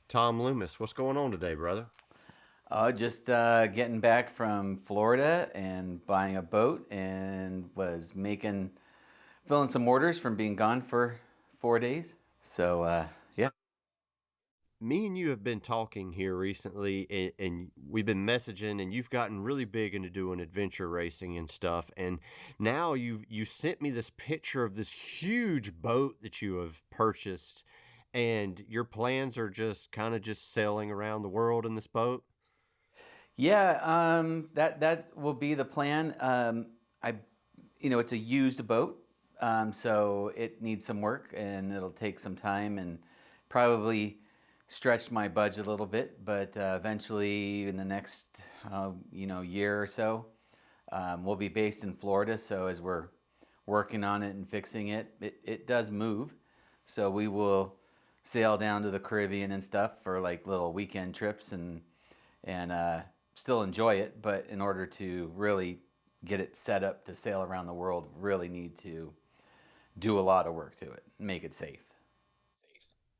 Tom Loomis. What's going on today, brother? Just getting back from Florida and buying a boat, and was filling some orders from being gone for 4 days. So yeah. Me and you have been talking here recently, and we've been messaging, and you've gotten really big into doing adventure racing and stuff. And now you sent me this picture of this huge boat that you have purchased, and your plans are just kind of just sailing around the world in this boat. Yeah, that will be the plan. It's a used boat, so it needs some work and it'll take some time and probably stretch my budget a little bit. But eventually, in the next year or so, we'll be based in Florida. So as we're working on it and fixing it, it does move. So we will sail down to the Caribbean and stuff for like little weekend trips and still enjoy it, but in order to really get it set up to sail around the world, really need to do a lot of work to it, make it safe.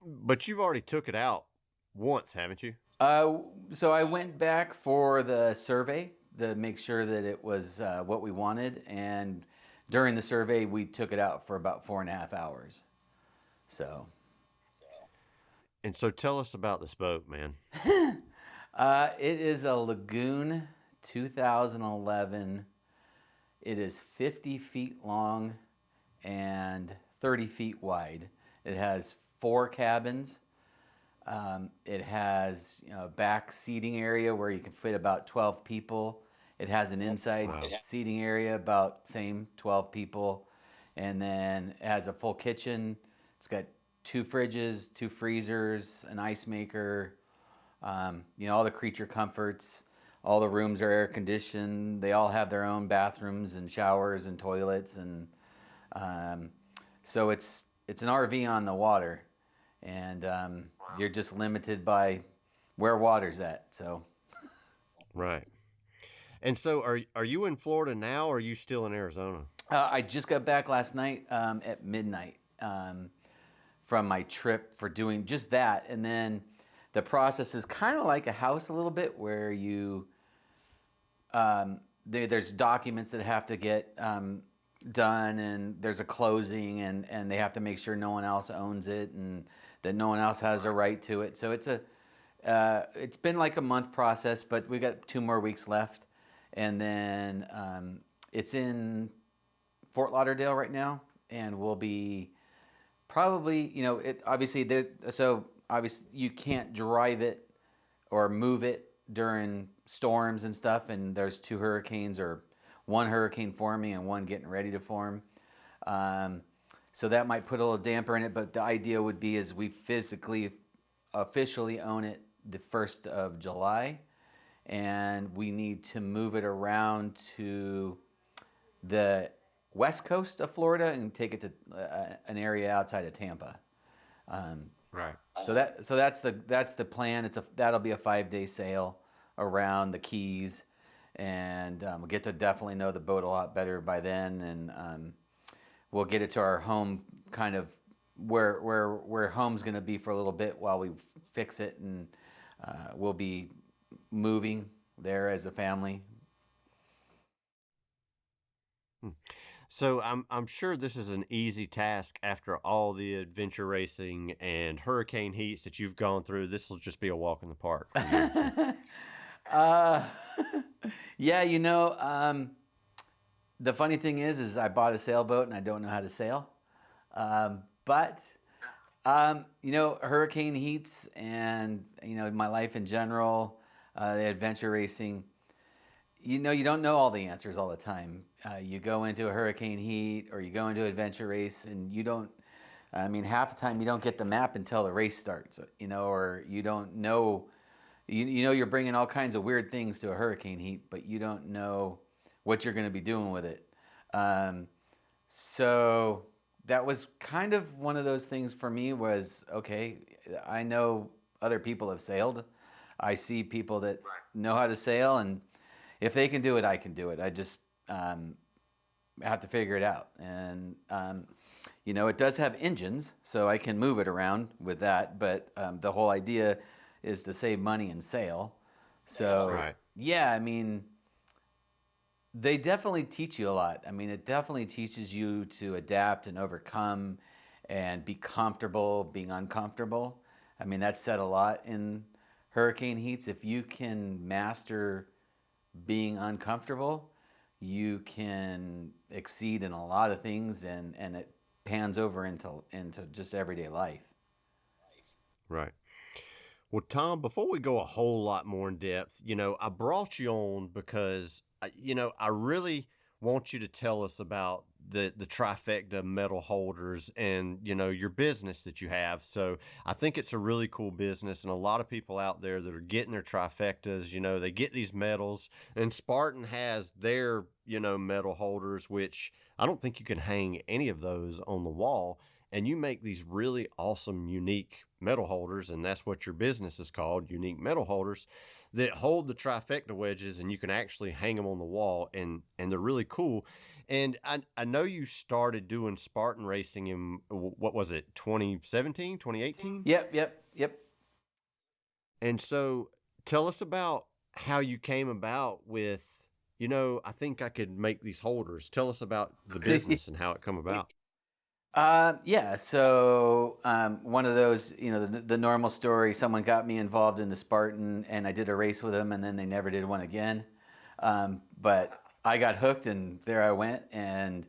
But you've already took it out once, haven't you? So I went back for the survey to make sure that it was what we wanted, and during the survey, we took it out for about 4.5 hours. So. And so tell us about this boat, man. It is a Lagoon 2011. It is 50 feet long and 30 feet wide. It has 4 cabins. It has a back seating area where you can fit about 12 people. It has an inside seating area about same 12 people. And then it has a full kitchen. It's got 2 fridges, 2 freezers, an ice maker. All the creature comforts, all the rooms are air conditioned. They all have their own bathrooms and showers and toilets, and so it's an RV on the water, and you're just limited by where water's at. So. Right. And so are you in Florida now, or are you still in Arizona? I just got back last night at midnight from my trip for doing just that, and then. The process is kind of like a house a little bit, where there's documents that have to get done, and there's a closing, and they have to make sure no one else owns it and that no one else has a right to it. So it's been like a month process, but we got 2 more weeks left, and then it's in Fort Lauderdale right now, and we'll be probably obviously you can't drive it or move it during storms and stuff, and there's 2 hurricanes, or 1 hurricane forming and 1 getting ready to form. So that might put a little damper in it, but the idea would be is we officially own it the 1st of July, and we need to move it around to the west coast of Florida and take it to an area outside of Tampa. Right. So that's the plan. That'll be a 5-day sail around the Keys, and we'll get to definitely know the boat a lot better by then, and we'll get it to our home, kind of where home's going to be for a little bit while we fix it, and we'll be moving there as a family. So I'm sure this is an easy task after all the adventure racing and hurricane heats that you've gone through. This will just be a walk in the park for you. Yeah, the funny thing is I bought a sailboat and I don't know how to sail. But hurricane heats and, my life in general, the adventure racing, you don't know all the answers all the time. You go into a hurricane heat or you go into an adventure race and half the time you don't get the map until the race starts, or you don't know, you're bringing all kinds of weird things to a hurricane heat, but you don't know what you're going to be doing with it. So that was kind of one of those things for me was, okay, I know other people have sailed. I see people that know how to sail, and if they can do it, I can do it. I just have to figure it out. And, It does have engines, so I can move it around with that. But the whole idea is to save money and sail. So, Right. yeah, I mean, they definitely teach you a lot. I mean, it definitely teaches you to adapt and overcome and be comfortable being uncomfortable. I mean, that's said a lot in hurricane heats. If you can master being uncomfortable, you can exceed in a lot of things, and it pans over into just everyday life. Right. Well, Tom, before we go a whole lot more in depth, I brought you on because, I really want you to tell us about the trifecta medal holders and, your business that you have. So I think it's a really cool business, and a lot of people out there that are getting their trifectas, they get these medals, and Spartan has their, medal holders, which I don't think you can hang any of those on the wall. And you make these really awesome, unique medal holders, and that's what your business is called, Unique Medal Holders, that hold the trifecta wedges, and you can actually hang them on the wall, and they're really cool. And I know you started doing Spartan racing in, what was it, 2017, 2018? Yep. And so tell us about how you came about with, I think I could make these holders. Tell us about the business and how it come about. Yeah. So one of those, the normal story. Someone got me involved in the Spartan, and I did a race with them, and then they never did one again. But I got hooked, and there I went. And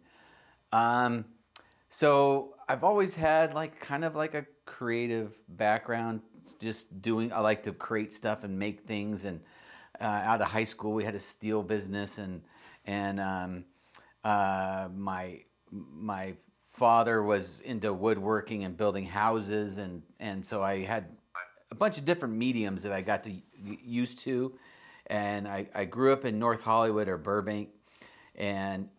so I've always had kind of like a creative background. Just doing. I like to create stuff and make things. And out of high school, we had a steel business, and my father was into woodworking and building houses, and so I had a bunch of different mediums that I got to used to, and I grew up in North Hollywood or Burbank, and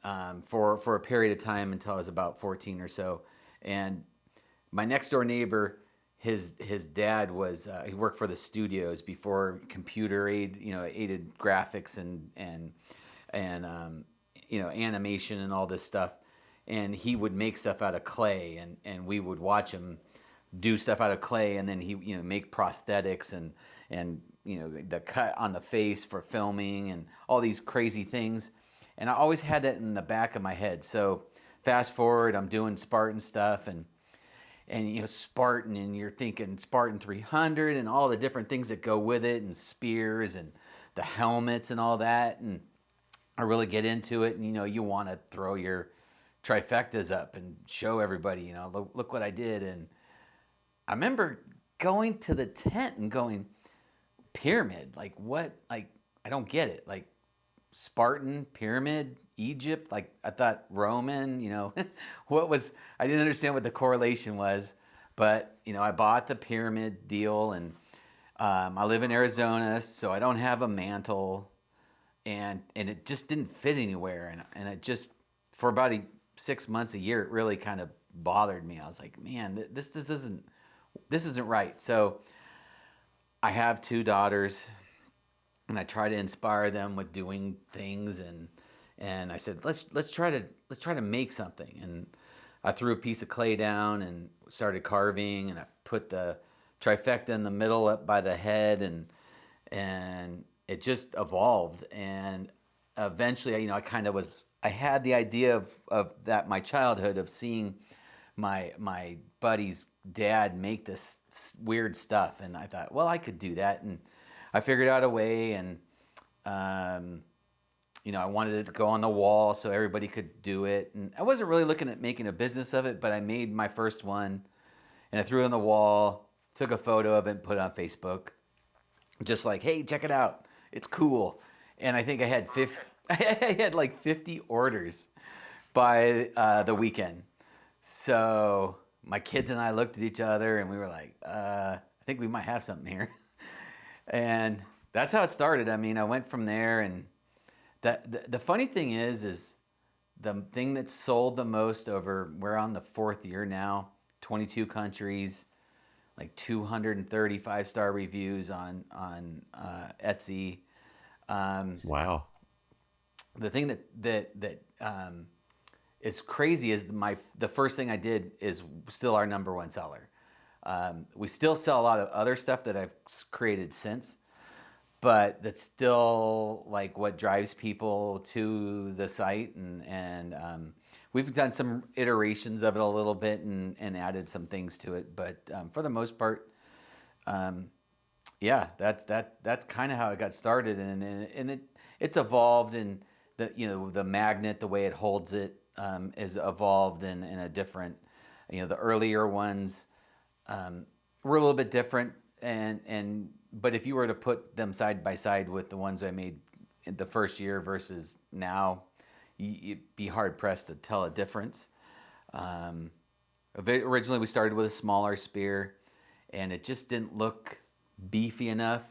for a period of time until I was about 14 or so, and my next door neighbor, his dad was he worked for the studios before computer aided graphics and animation and all this stuff. And he would make stuff out of clay, and we would watch him do stuff out of clay, and then he make prosthetics and the cut on the face for filming and all these crazy things. And I always had that in the back of my head. So fast forward, I'm doing Spartan stuff and Spartan, and you're thinking Spartan 300 and all the different things that go with it, and spears and the helmets and all that. And I really get into it, and you want to throw your trifectas up and show everybody, look what I did. And I remember going to the tent and going, pyramid, like what? Like, I don't get it. Like Spartan, pyramid, Egypt, like I thought Roman, I didn't understand what the correlation was, but I bought the pyramid deal, and I live in Arizona, so I don't have a mantle, and it just didn't fit anywhere. And it just, for about 6 months, a year, it really kind of bothered me. I was like, man, this isn't right. So I have 2 daughters, and I try to inspire them with doing things, and I said, let's try to make something. And I threw a piece of clay down and started carving, and I put the trifecta in the middle up by the head, and it just evolved. And eventually, I had the idea of that, my childhood, of seeing my buddy's dad make this weird stuff, and I thought, well, I could do that, and I figured out a way, and I wanted it to go on the wall so everybody could do it, and I wasn't really looking at making a business of it, but I made my first one, and I threw it on the wall, took a photo of it, and put it on Facebook, just like, hey, check it out, it's cool. And I think I had 50 orders by the weekend. So my kids and I looked at each other, and we were like, I think we might have something here. And that's how it started. I mean, I went from there, and the funny thing is the thing that sold the most we're on the 4th year now, 22 countries, like 230 5-star reviews on Etsy. Wow. The thing that as crazy as the first thing I did is still our number one seller. We still sell a lot of other stuff that I've created since, but that's still like what drives people to the site. And we've done some iterations of it a little bit and added some things to it. But for the most part, yeah, that's kind of how it got started. And it's evolved, and the magnet, the way it holds it, is evolved in a different, the earlier ones were a little bit different, but if you were to put them side by side with the ones I made in the first year versus now, you'd be hard pressed to tell a difference. Originally we started with a smaller spear, and it just didn't look beefy enough.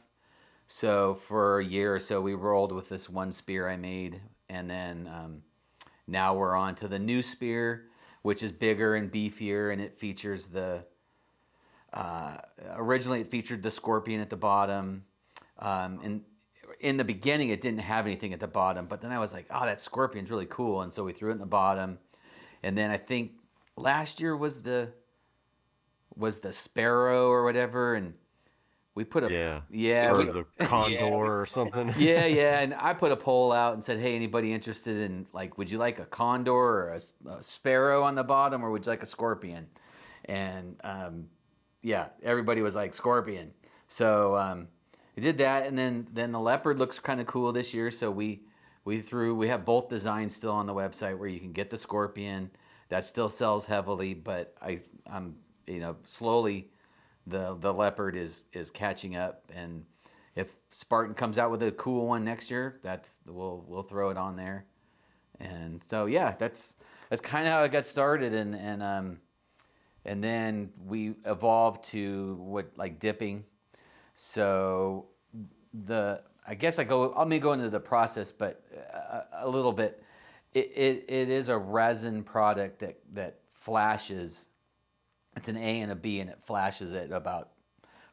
So for a year or so we rolled with this one spear I made, and then now we're on to the new spear, which is bigger and beefier, and it features originally it featured the scorpion at the bottom. And in the beginning it didn't have anything at the bottom, but then I was like, oh, that scorpion's really cool, and so we threw it in the bottom. And then I think last year was the sparrow or whatever, and we put a or the condor or something. Yeah, and I put a poll out and said, hey, anybody interested in, like, would you like a condor or a sparrow on the bottom, or would you like a scorpion? And yeah, everybody was like scorpion. So we did that, and then the leopard looks kind of cool this year. So we have both designs still on the website where you can get the scorpion. That still sells heavily, but I'm slowly the leopard is catching up, and if Spartan comes out with a cool one next year, we'll throw it on there. And so yeah, that's kind of how it got started, and then we evolved to like dipping. So I guess I'll go into the process, but a little bit. It is a resin product that flashes. It's an A and a B, and it flashes at about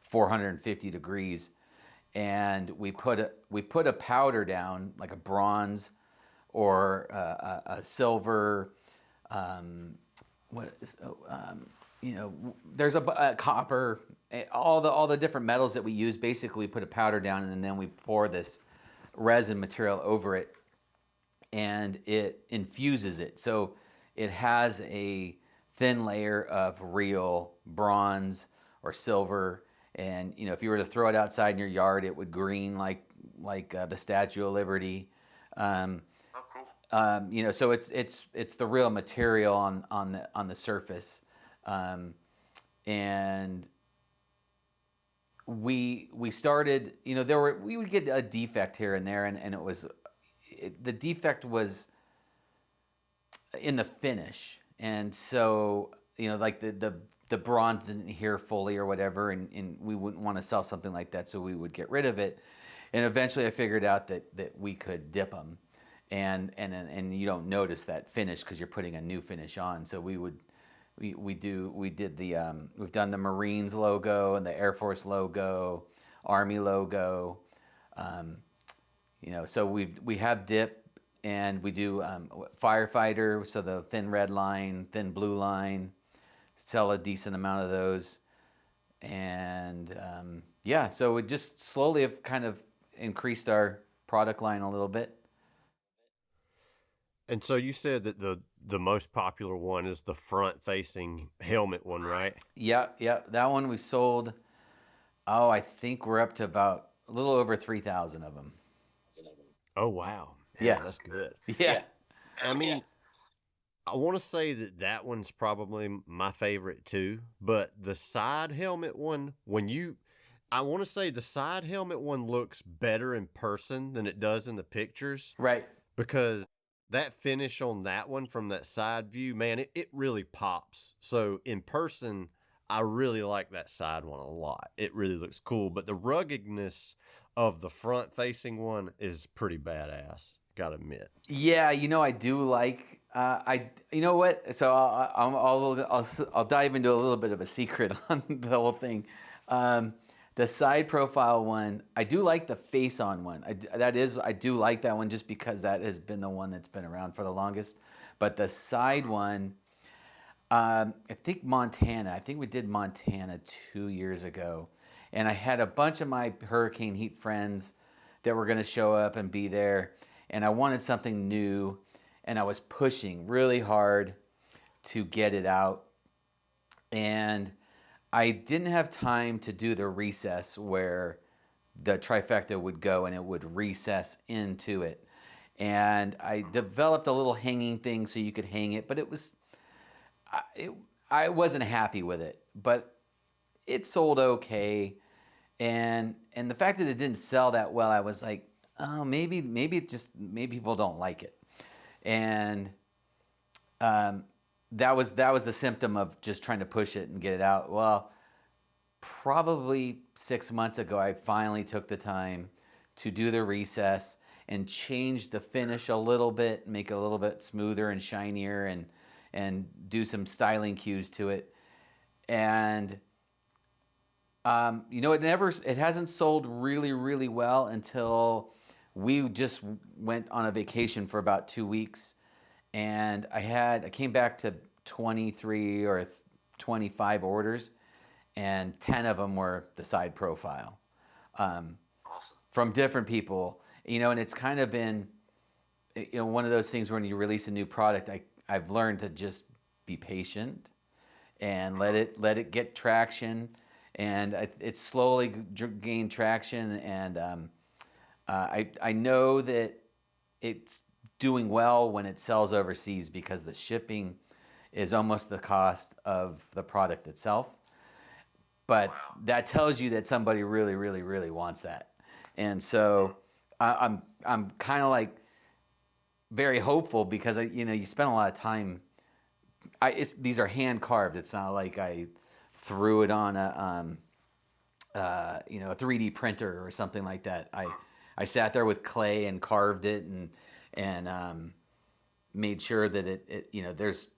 450 degrees. And we put a powder down, like a bronze or a silver. There's a copper, all the different metals that we use. Basically, we put a powder down, and then we pour this resin material over it, and it infuses it. So it has a thin layer of real bronze or silver, and if you were to throw it outside in your yard, it would green like the Statue of Liberty. So it's the real material on the surface, and we started. We would get a defect here and there, and the defect was in the finish. And so, like the bronze didn't adhere fully or whatever, and we wouldn't want to sell something like that, so we would get rid of it. And eventually I figured out that we could dip them, and you don't notice that finish because you're putting a new finish on. So we've done the Marines logo and the Air Force logo, Army logo. So we have dip. And we do firefighter, so the thin red line, thin blue line, sell a decent amount of those. And so we just slowly have kind of increased our product line a little bit. And so you said that the most popular one is the front-facing helmet one, right? Yeah. That one we sold, I think we're up to about a little over 3,000 of them. Oh, wow. Yeah, that's good. Yeah. I mean, I want to say that one's probably my favorite too, but the side helmet one, I want to say the side helmet one looks better in person than it does in the pictures. Right. Because that finish on that one from that side view, man, it really pops. So in person, I really like that side one a lot. It really looks cool, but the ruggedness of the front facing one is pretty badass, gotta admit. Yeah, I do like you know what? So I'll dive into a little bit of a secret on the whole thing. The side profile one, I do like the face on one. I do like that one just because that has been the one that's been around for the longest. But the side one, I think Montana. I think we did Montana 2 years ago. And I had a bunch of my Hurricane Heat friends that were going to show up and be there. And I wanted something new. And I was pushing really hard to get it out. And I didn't have time to do the recess where the trifecta would go and it would recess into it. And I developed a little hanging thing so you could hang it, but I wasn't happy with it. But it sold okay. And the fact that it didn't sell that well, I was like, oh, maybe people don't like it. And that was the symptom of just trying to push it and get it out. Well, probably 6 months ago, I finally took the time to do the recess and change the finish a little bit, make it a little bit smoother and shinier, and do some styling cues to it. And it hasn't sold really, really well until we just went on a vacation for about 2 weeks. And I came back to 23 or 25 orders, and 10 of them were the side profile from different people. And it's kind of been, one of those things when you release a new product, I've learned to just be patient and let it get traction. And it's slowly gained traction. And I know that it's doing well when it sells overseas because the shipping is almost the cost of the product itself. But that tells you that somebody really, really, really wants that. And so I'm kind of like very hopeful because you spend a lot of time. These are hand carved. It's not like I threw it on a 3D printer or something like that. I sat there with clay and carved it and made sure that it there's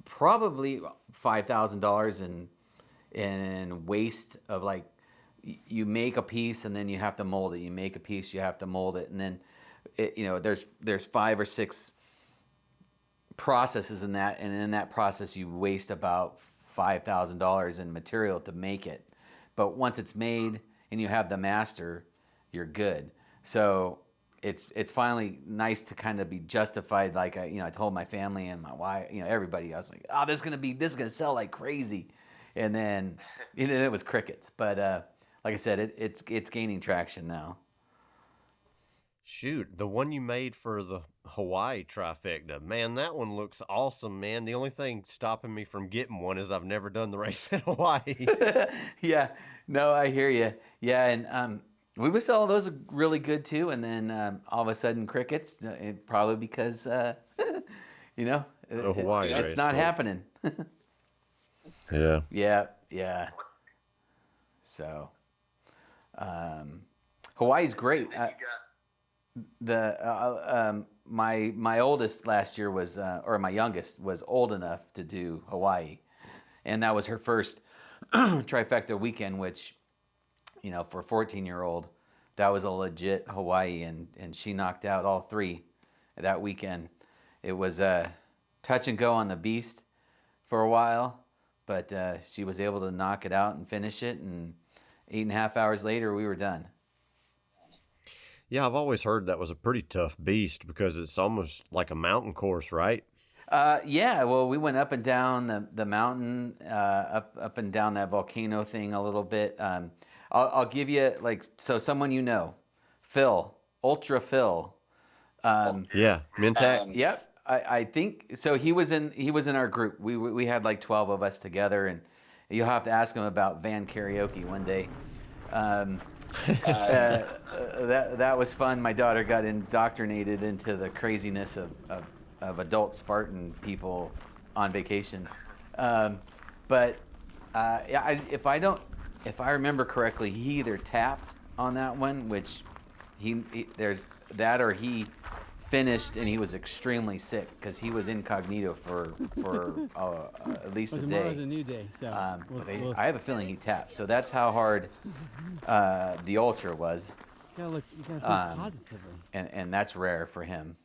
probably $5,000 in waste of, like, you make a piece and then you have to mold it. You make a piece, you have to mold it, and then there's 5 or 6 processes in that, and in that process you waste about $5,000 in material to make it. But once it's made and you have the master, you're good. So it's finally nice to kind of be justified. Like I told my family and my wife, everybody, I was like, oh, this is gonna sell like crazy, and then it was crickets. But like I said, it's gaining traction now. Shoot, the one you made for the Hawaii trifecta, man, that one looks awesome, man. The only thing stopping me from getting one is I've never done the race in Hawaii. Yeah, no, I hear you. Yeah, and we were selling those really good too, and then all of a sudden crickets, probably because Hawaii it's race, not right? happening. Yeah. Yeah. So, Hawaii's great. My oldest last year was, or my youngest was old enough to do Hawaii, and that was her first trifecta weekend, which, for a 14-year-old, that was a legit Hawaii, and she knocked out all 3 that weekend. It was touch and go on the beast for a while, but she was able to knock it out and finish it, and 8.5 hours later, we were done. Yeah, I've always heard that was a pretty tough beast because it's almost like a mountain course, right? Yeah, well, we went up and down the mountain, up and down that volcano thing a little bit. I'll give you, someone Phil, Ultra Phil. Yeah, Mintac. Yep, I think so. He was in our group. We had like 12 of us together, and you'll have to ask him about van karaoke one day. That was fun. My daughter got indoctrinated into the craziness of adult Spartan people on vacation. But if I remember correctly, he either tapped on that one, which there's that, or he finished and he was extremely sick because he was incognito for at least a day. Tomorrow's a new day, so I have a feeling he tapped. So that's how hard the ultra was. You gotta think positively. And that's rare for him.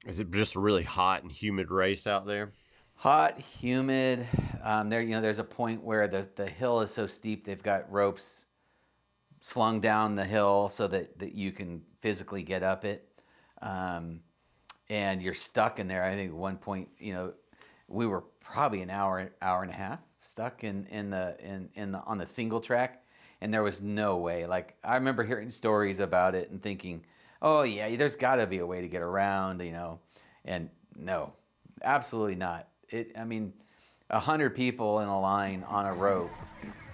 Is it just a really hot and humid race out there? Hot, humid. There's a point where the hill is so steep they've got ropes slung down the hill so that you can physically get up it. And you're stuck in there. I think at one point, we were probably an hour and a half stuck on the single track, and there was no way. Like, I remember hearing stories about it and thinking, oh yeah, there's got to be a way to get around, and no, absolutely not. 100 people in a line on a rope,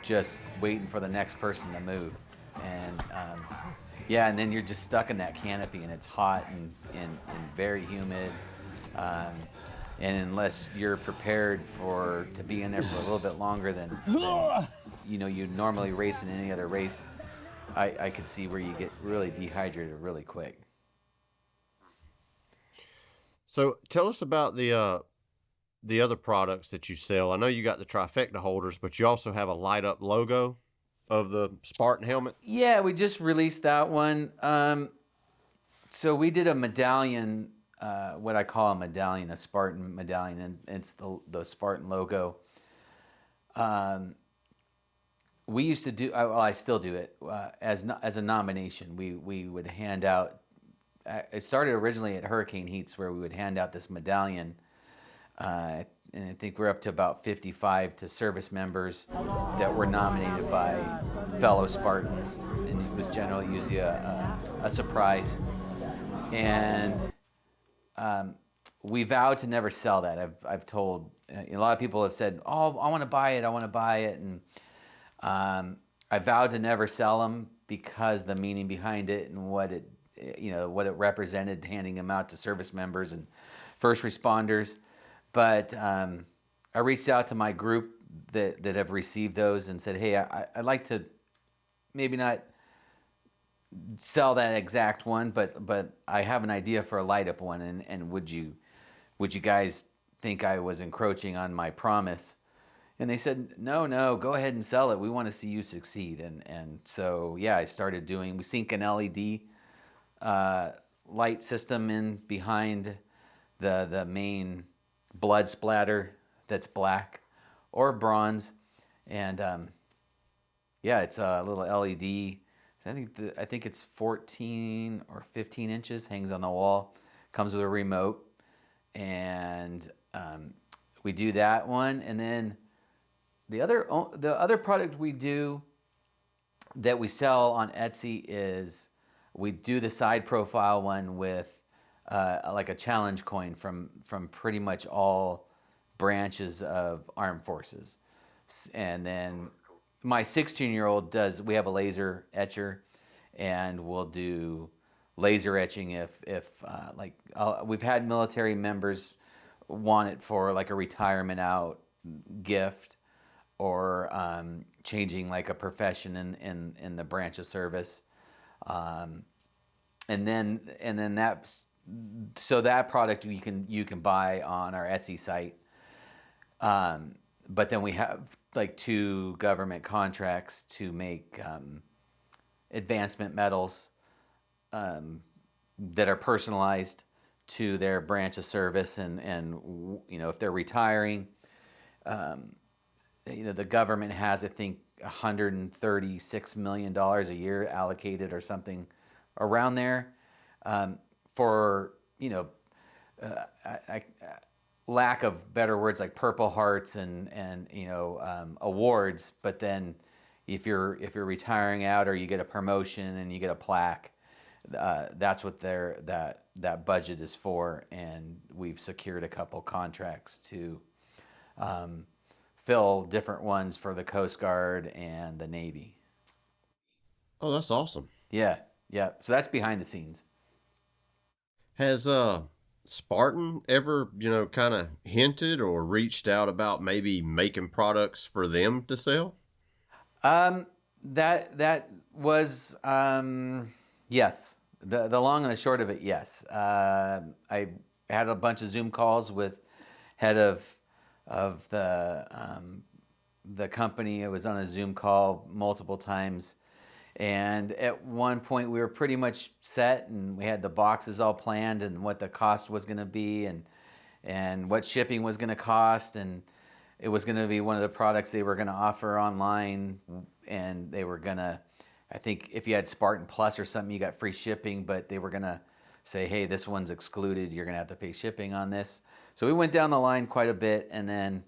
just waiting for the next person to move, and and then you're just stuck in that canopy, and it's hot and very humid. And unless you're prepared to be in there for a little bit longer than you normally race in any other race, I could see where you get really dehydrated really quick. So tell us about the other products that you sell. I know you got the trifecta holders, but you also have a light up logo of the Spartan helmet. Yeah, we just released that one. So we did a medallion, what I call a medallion, a Spartan medallion, and it's the Spartan logo. We used to do, well, I still do it, as a nomination. We would hand out, it started originally at Hurricane Heats, where we would hand out this medallion, and I think we're up to about 55 to service members that were nominated by fellow Spartans, and it was generally usually a surprise. And we vowed to never sell that. I've told, a lot of people have said, oh, I want to buy it, and I vowed to never sell them because the meaning behind it and what it represented, handing them out to service members and first responders. But I reached out to my group that have received those and said, hey, I'd like to maybe not sell that exact one, but I have an idea for a light up one, and would you guys think I was encroaching on my promise? And they said, no, go ahead and sell it. We want to see you succeed. And so, yeah, I started we sink an LED light system in behind the main blood splatter that's black or bronze. And it's a little LED. I think it's 14 or 15 inches, hangs on the wall, comes with a remote. And we do that one. And then the other product we do that we sell on Etsy is we do the side profile one with like a challenge coin from pretty much all branches of armed forces. And then my 16-year-old we have a laser etcher, and we'll do laser etching if we've had military members want it for like a retirement out gift, or changing like a profession in the branch of service. And then that product you can buy on our Etsy site. But then we have like 2 government contracts to make advancement medals that are personalized to their branch of service, and if they're retiring, the government has, I think, $136 million a year allocated or something around there for lack of better words, like Purple Hearts and awards. But then if you're retiring out, or you get a promotion and you get a plaque, that's what that budget is for. And we've secured a couple contracts to fill different ones for the Coast Guard and the Navy. Oh, that's awesome. Yeah. So that's behind the scenes. Has Spartan ever, kind of hinted or reached out about maybe making products for them to sell? That was yes. The long and the short of it, yes. I had a bunch of Zoom calls with head of the company. I was on a Zoom call multiple times, And at one point we were pretty much set, and we had the boxes all planned and what the cost was going to be, and what shipping was going to cost, and it was going to be one of the products they were going to offer online, and they were going to, I think if you had Spartan Plus or something, you got free shipping, but they were going to say, hey, this one's excluded, you're going to have to pay shipping on this. So we went down the line quite a bit, and then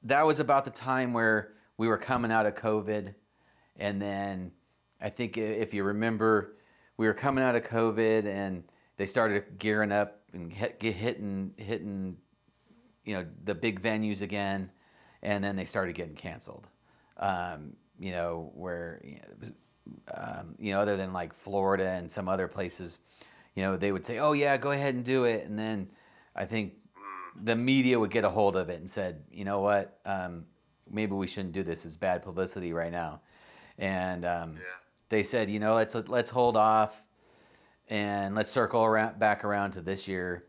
that was about the time where we were coming out of COVID. And then I think if you remember, we were coming out of COVID and they started gearing up and hitting, the big venues again. And then they started getting canceled. Where, other than like Florida and some other places, they would say, oh yeah, go ahead and do it. And then I think the media would get a hold of it and said, you know what, maybe we shouldn't do this. It's bad publicity right now. And they said, let's hold off and let's circle back around to this year.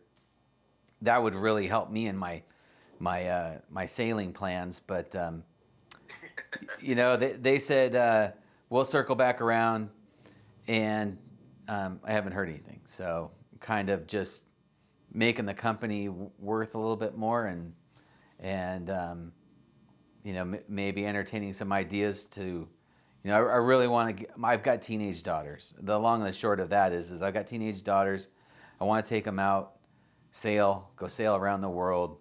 That would really help me in my sailing plans. But they said we'll circle back around, and I haven't heard anything. So kind of just making the company worth a little bit more, and maybe entertaining some ideas to, I really want to. I've got teenage daughters. The long and the short of that is I've got teenage daughters. I want to take them out, go sail around the world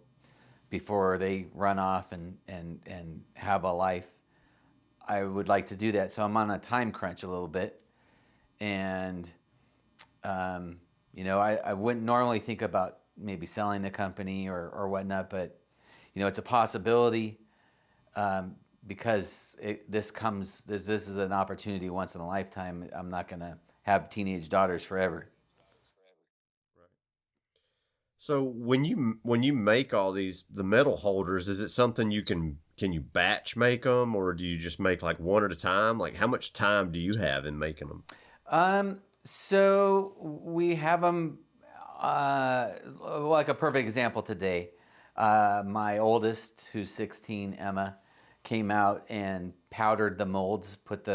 before they run off and have a life. I would like to do that, so I'm on a time crunch a little bit, and I wouldn't normally think about maybe selling the company or whatnot, but it's a possibility because this is an opportunity once in a lifetime. I'm not going to have teenage daughters forever. Right. So when you make all the medal holders, is it something can you batch make them, or do you just make like one at a time? Like how much time do you have in making them? So we have them, like a perfect example today. My oldest, who's 16, Emma, came out and powdered the molds, put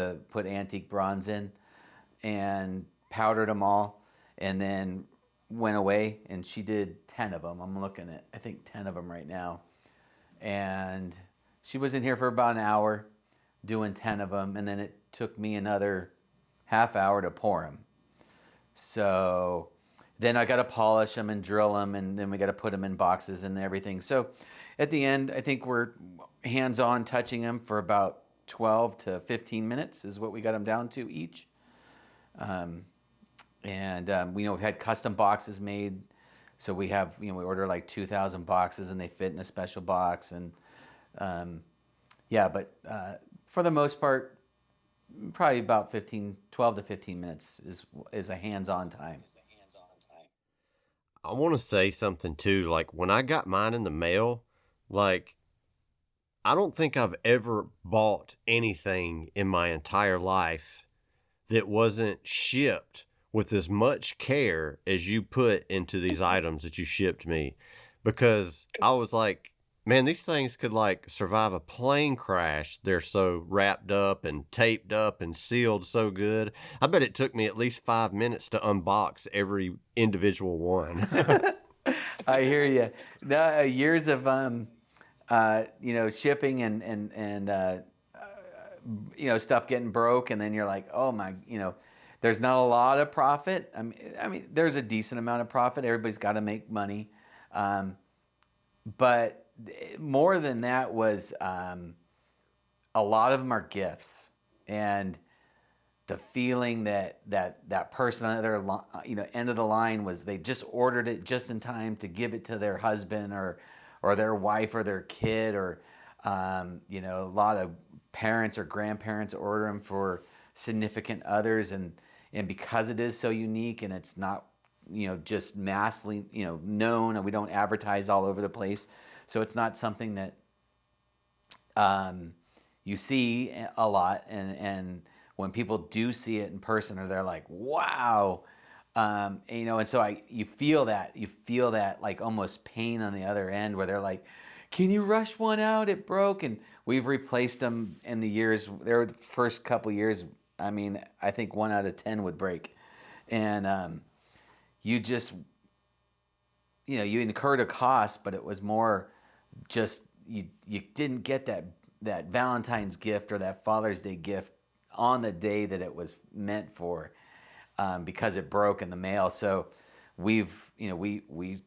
antique bronze in, and powdered them all, and then went away, and she did 10 of them. I'm looking at, I think, 10 of them right now. And she was in here for about an hour doing 10 of them, and then it took me another half hour to pour them. So then I got to polish them and drill them, and then we got to put them in boxes and everything. So at the end, I think we're hands-on touching them for about 12 to 15 minutes is what we got them down to each. We've had custom boxes made. So we have, we order like 2,000 boxes, and they fit in a special box. And for the most part, probably about 12 to 15 minutes is a hands-on time. I want to say something too. Like when I got mine in the mail, like I don't think I've ever bought anything in my entire life that wasn't shipped with as much care as you put into these items that you shipped me, because I was like, man, these things could like survive a plane crash. They're so wrapped up and taped up and sealed so good. I bet it took me at least 5 minutes to unbox every individual one. I hear you. No, years of shipping and stuff getting broke, and then you're like, oh my, there's not a lot of profit. I mean, there's a decent amount of profit. Everybody's got to make money, but more than that was a lot of them are gifts, and the feeling that person on the other end of the line was they just ordered it just in time to give it to their husband or their wife or their kid, or a lot of parents or grandparents order them for significant others, and because it is so unique and it's not just massively known, and we don't advertise all over the place. So it's not something that you see a lot, and when people do see it in person, or they're like, "Wow," and so you feel that like almost pain on the other end, where they're like, can you rush one out? It broke. And we've replaced them in the years. Their first couple years, I mean, I think 1 out of 10 would break. And you just, you know, you incurred a cost, but it was more just you didn't get that Valentine's gift or that Father's Day gift on the day that it was meant for, because it broke in the mail. So we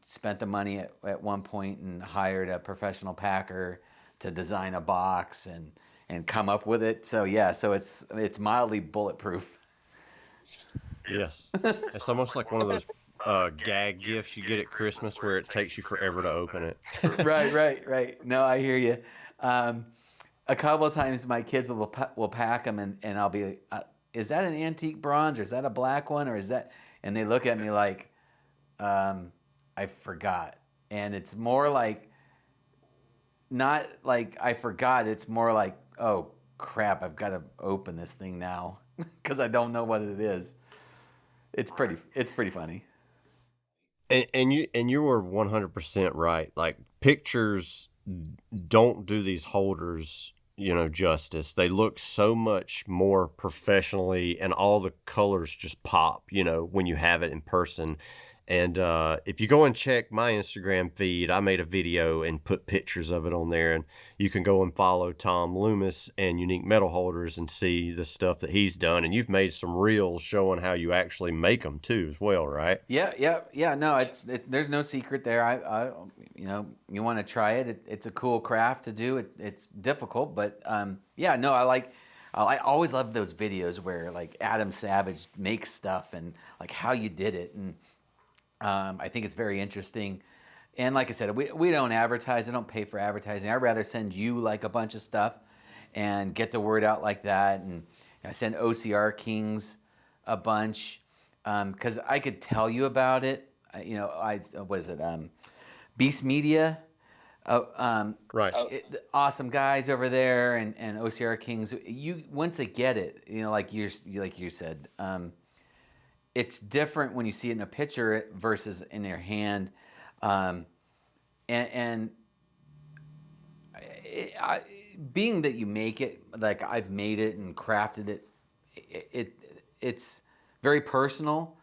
spent the money at one point and hired a professional packer to design a box and come up with it. So yeah, so it's mildly bulletproof. Yes. It's almost like one of those gag gifts you get at Christmas where it takes you forever to open it. Right. No, I hear you. A couple of times my kids will pack them and I'll be, is that an antique bronze or is that a black one or is that, and they look at me like, I forgot. And it's more like, not like I forgot, it's more like, oh crap, I've got to open this thing now because I don't know what it is. It's pretty funny. And you were 100% right. Like, pictures don't do these holders, you know, justice. They look so much more professionally, and all the colors just pop, you know, when you have it in person. And if you go and check my Instagram feed, I made a video and put pictures of it on there. And you can go and follow Tom Loomis and Unique Medal Holders and see the stuff that he's done. And you've made some reels showing how you actually make them too, as well, right? Yeah. No, there's no secret there. I you know, you want to try it. It's a cool craft to do. It's difficult, but yeah. No, I always love those videos where like Adam Savage makes stuff and like how you did it. And I think it's very interesting. And like I said, we don't advertise. I don't pay for advertising. I'd rather send you like a bunch of stuff and get the word out like that. And I send OCR Kings a bunch because I could tell you about it. You know, what is it? Beast Media. Right. Awesome guys over there and OCR Kings. Once they get it, you know, like you said, it's different when you see it in a picture versus in your hand. Being that you make it, like I've made it and crafted it, it's very personal.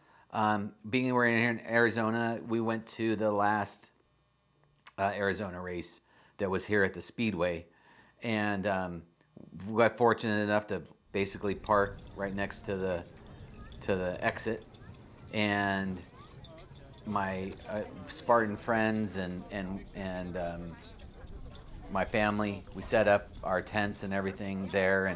Being we're here in Arizona, we went to the last Arizona race that was here at the Speedway, and we got fortunate enough to basically park right next to the exit, and my Spartan friends and my family, we set up our tents and everything there,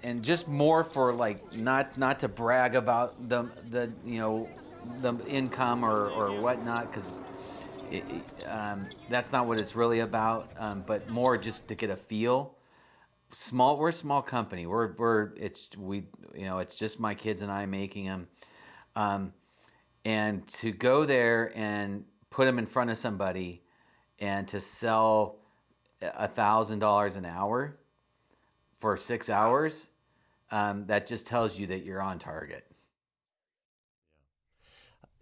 and just more for like not to brag about the you know the income or whatnot, because that's not what it's really about, but more just to get a feel. We're a small company. It's just my kids and I making them, and to go there and put them in front of somebody, and to sell $1,000 an hour for 6 hours, that just tells you that you're on target.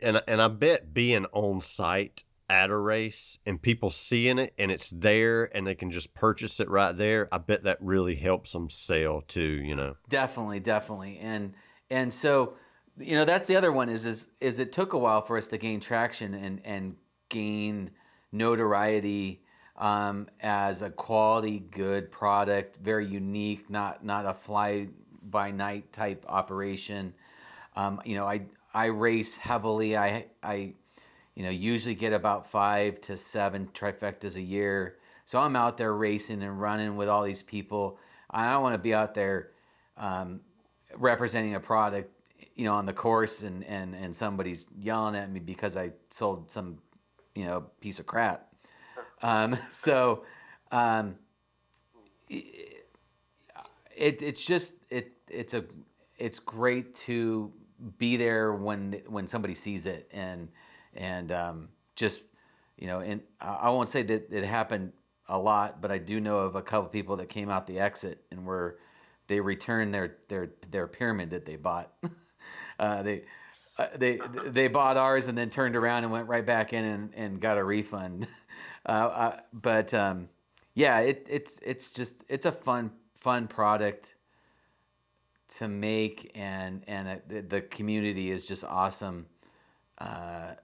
And I bet being on site at a race and people seeing it and it's there and they can just purchase it right there, I bet that really helps them sell too, you know. Definitely. And so, you know, that's the other one is it took a while for us to gain traction and gain notoriety as a quality, good product, very unique, not a fly by night type operation. You know, I race heavily. I you know, usually get about 5 to 7 trifectas a year. So I'm out there racing and running with all these people. I don't want to be out there representing a product, you know, on the course and somebody's yelling at me because I sold some, you know, piece of crap. It's great to be there when somebody sees it and just, you know, and I won't say that it happened a lot, but I do know of a couple people that came out the exit and they returned their pyramid that they bought. They bought ours and then turned around and went right back in and got a refund. But yeah, it's a fun product to make, and the community is just awesome. A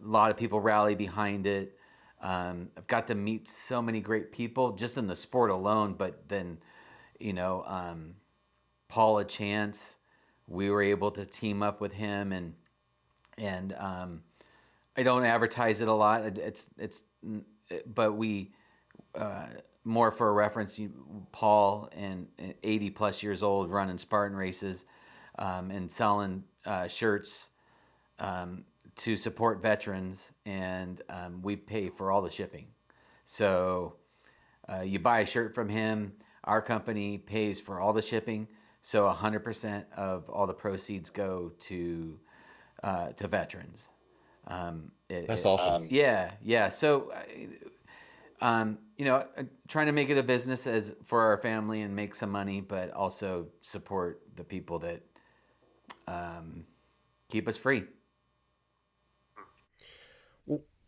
lot of people rally behind it. I've got to meet so many great people just in the sport alone, but then, Paul Lachance, we were able to team up with him, and I don't advertise it a lot. But we, more for a reference, Paul, and 80 plus years old, running Spartan races, and selling shirts to support veterans, and we pay for all the shipping. So you buy a shirt from him, our company pays for all the shipping. So 100% of all the proceeds go to veterans. That's awesome. Yeah. So, trying to make it a business as for our family and make some money, but also support the people that keep us free.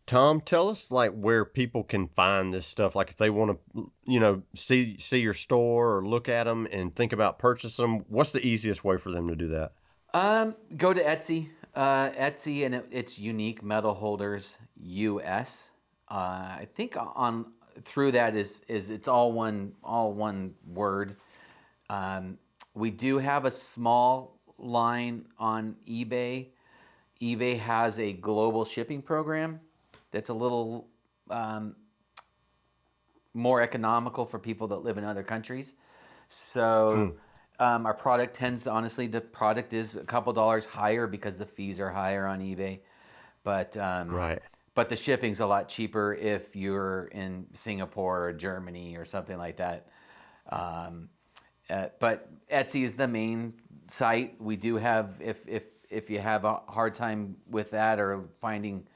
Tom, tell us where people can find this stuff. Like if they want to, see your store or look at them and think about purchasing them, what's the easiest way for them to do that? Go to Etsy, and it's Unique Medal Holders US. I think through that is it's all one word. We do have a small line on eBay. eBay has a global shipping program that's a little more economical for people that live in other countries. So our product the product is a couple dollars higher because the fees are higher on eBay. But right. But the shipping's a lot cheaper if you're in Singapore or Germany or something like that. But Etsy is the main site. We do have, if you have a hard time with that or finding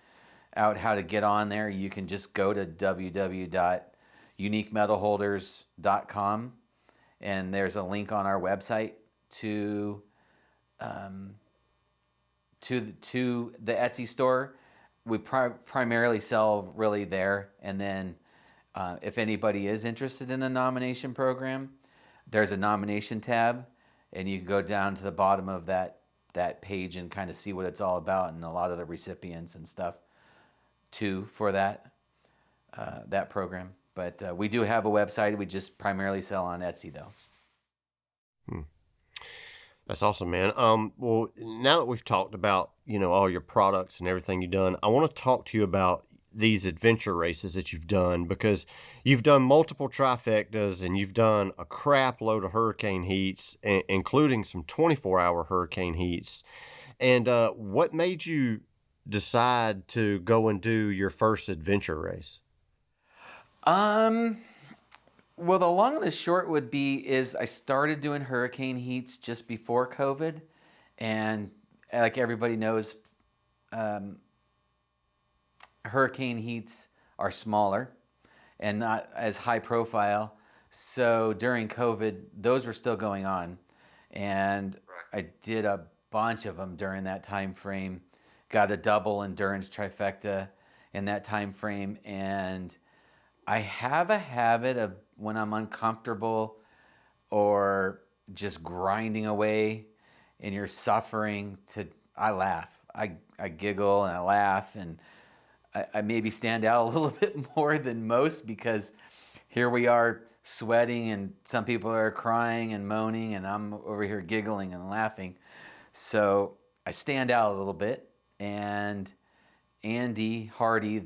out how to get on there, you can just go to www.uniquemedalholders.com, and there's a link on our website to the Etsy store. We primarily sell really there, and then if anybody is interested in a nomination program, there's a nomination tab, and you can go down to the bottom of that page and kind of see what it's all about, and a lot of the recipients and stuff too for that program. But we do have a website. We just primarily sell on Etsy though. That's awesome, man. Well, now that we've talked about, all your products and everything you've done, I want to talk to you about these adventure races that you've done, because you've done multiple trifectas and you've done a crap load of hurricane heats, including some 24-hour hurricane heats. And what made you decide to go and do your first adventure race? Well, the long and the short would be I started doing hurricane heats just before COVID, and like everybody knows, hurricane heats are smaller and not as high profile. So during COVID, those were still going on, and I did a bunch of them during that time frame. Got a double endurance trifecta in that time frame, and I have a habit of, when I'm uncomfortable or just grinding away and you're suffering, I laugh. I giggle and I laugh, and I maybe stand out a little bit more than most, because here we are sweating and some people are crying and moaning, and I'm over here giggling and laughing. So I stand out a little bit, and Andy Hardy,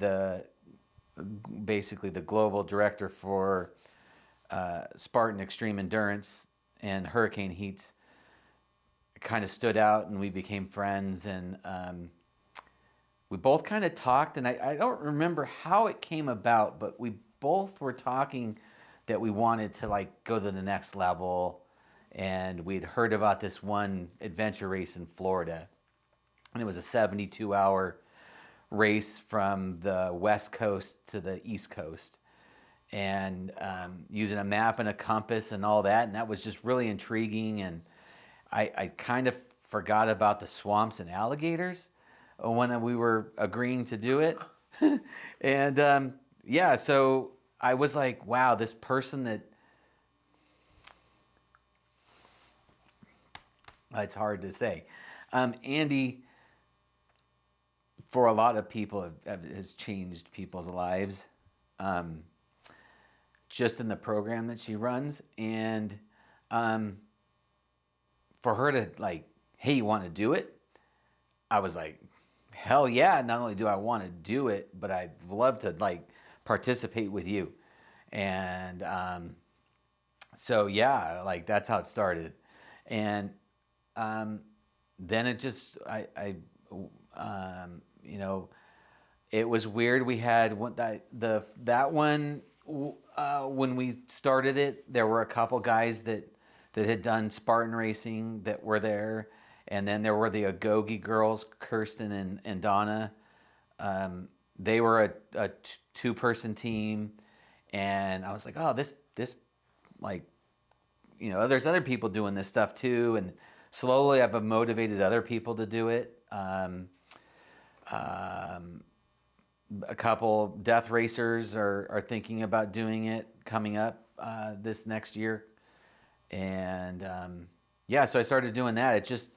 basically the global director for Spartan Extreme Endurance and Hurricane Heats, kind of stood out, and we became friends, and we both kind of talked, and I don't remember how it came about, but we both were talking that we wanted to go to the next level, and we'd heard about this one adventure race in Florida, and it was a 72-hour race from the West Coast to the East Coast, and using a map and a compass and all that, and that was just really intriguing, and I kind of forgot about the swamps and alligators when we were agreeing to do it. And yeah, so I was like, wow, this person that, it's hard to say. Andy, for a lot of people, has changed people's lives just in the program that she runs. And for her to like, hey, you want to do it? I was like, hell yeah. Not only do I want to do it, but I'd love to like participate with you. And so yeah, like that's how it started. And then it just, you know, it was weird. We had that one, when we started it, there were a couple guys that had done Spartan racing that were there. And then there were the Agogi girls, Kirsten and Donna. They were a two-person team. And I was like, oh, this like, you know, there's other people doing this stuff too. And slowly I've motivated other people to do it. A couple death racers are thinking about doing it coming up this next year. And yeah, so I started doing that. It's just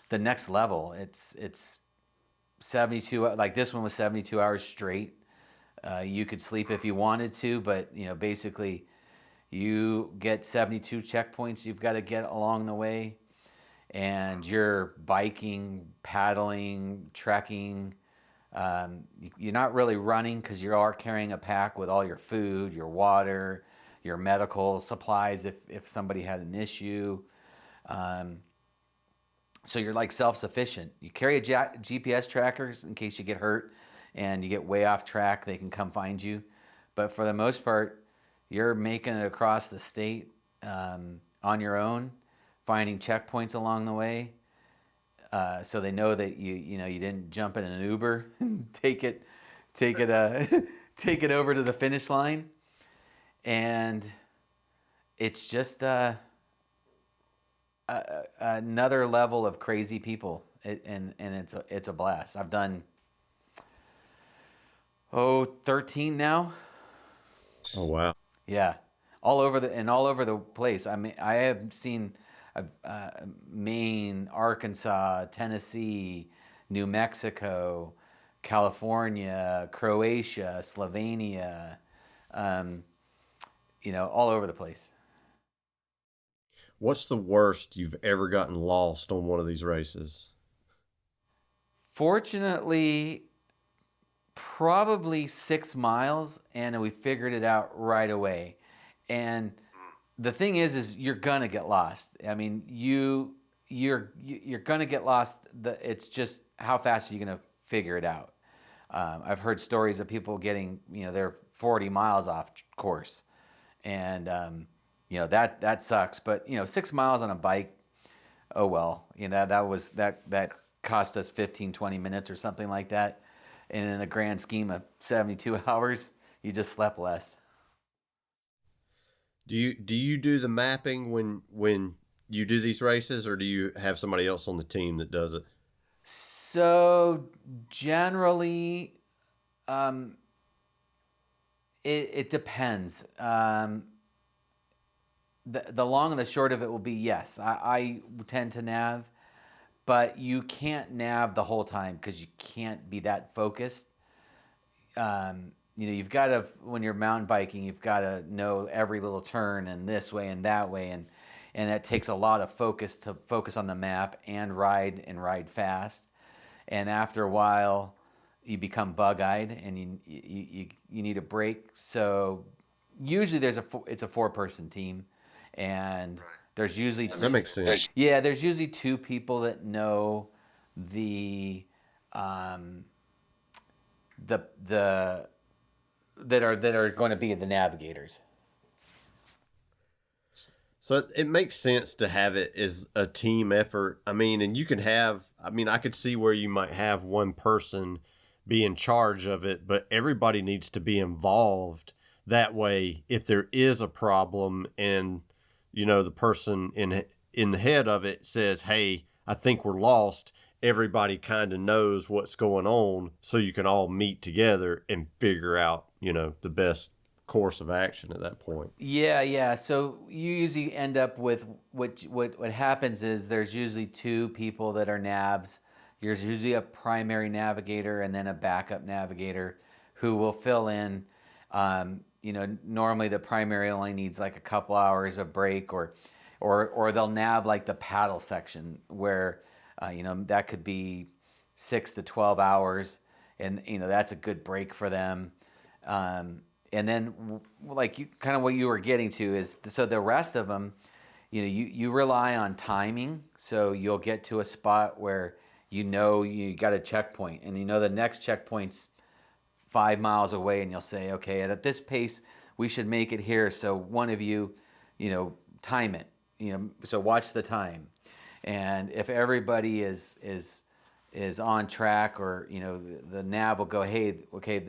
the next level. It's 72, like this one was 72 hours straight. You could sleep if you wanted to, but you know, basically you get 72 checkpoints you've got to get along the way. And you're biking, paddling, trekking. You're not really running because you are carrying a pack with all your food, your water, your medical supplies if somebody had an issue. So you're like self-sufficient. You carry a GPS trackers in case you get hurt and you get way off track, they can come find you. But for the most part, you're making it across the state on your own, finding checkpoints along the way. So they know that you didn't jump in an Uber and take it over to the finish line. And it's just another level of crazy people, and it's a blast. I've done 13 now. Oh wow! Yeah, all over the place. I mean, I have seen Maine, Arkansas, Tennessee, New Mexico, California, Croatia, Slovenia. All over the place. What's the worst you've ever gotten lost on one of these races? Fortunately, probably 6 miles, and we figured it out right away. And the thing is you're gonna get lost. I mean, you're gonna get lost. It's just how fast are you gonna figure it out? I've heard stories of people getting, they're 40 miles off course, and that sucks. But 6 miles on a bike, oh well. That cost us 15-20 minutes or something like that. And in the grand scheme of 72 hours, you just slept less. Do you do the mapping when you do these races, or do you have somebody else on the team that does it? So generally, it depends. The long and the short of it will be yes. I tend to nav, but you can't nav the whole time because you can't be that focused. You've got to, when you're mountain biking, you've got to know every little turn and this way and that way. And that takes a lot of focus to focus on the map and ride fast. And after a while, you become bug-eyed and you need a break. So usually it's a 4-person team. And there's usually that makes sense. Yeah, there's usually 2 people that know that are going to be the navigators. So it makes sense to have it as a team effort. I mean, and you can have, I could see where you might have one person be in charge of it, but everybody needs to be involved. That way, if there is a problem and, the person in the head of it says, hey, I think we're lost. Everybody kind of knows what's going on, so you can all meet together and figure out, the best course of action at that point. Yeah. So you usually end up with what happens is there's usually two people that are navs. There's usually a primary navigator and then a backup navigator who will fill in. Normally the primary only needs like a couple hours of break, or they'll nav like the paddle section where that could be 6 to 12 hours, and that's a good break for them. And then kind of what you were getting to is, so the rest of them, you rely on timing. So you'll get to a spot where you got a checkpoint, and the next checkpoint's 5 miles away, and you'll say, okay, at this pace we should make it here. So one of you, time it. So watch the time, and if everybody is on track, or the nav will go, hey, okay,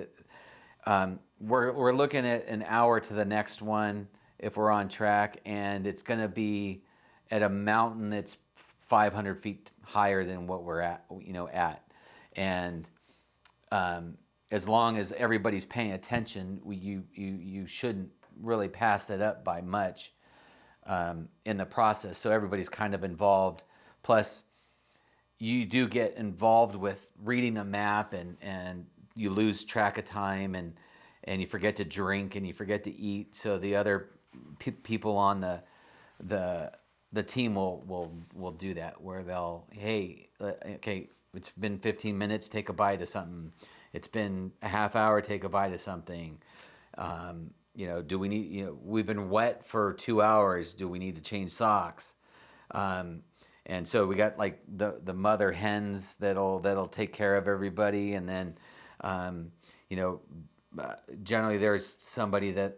we're looking at an hour to the next one if we're on track, and it's going to be at a mountain that's 500 feet higher than what we're at, and as long as everybody's paying attention, you shouldn't really pass that up by much in the process. So everybody's kind of involved. Plus, you do get involved with reading the map, and you lose track of time, and you forget to drink, and you forget to eat. So the other people on the team will do that, where they'll, hey, okay, it's been 15 minutes, take a bite of something. It's been a half hour, take a bite of something. Do we need, we've been wet for 2 hours. Do we need to change socks? And so we got like the mother hens that'll take care of everybody. And then, generally there's somebody that's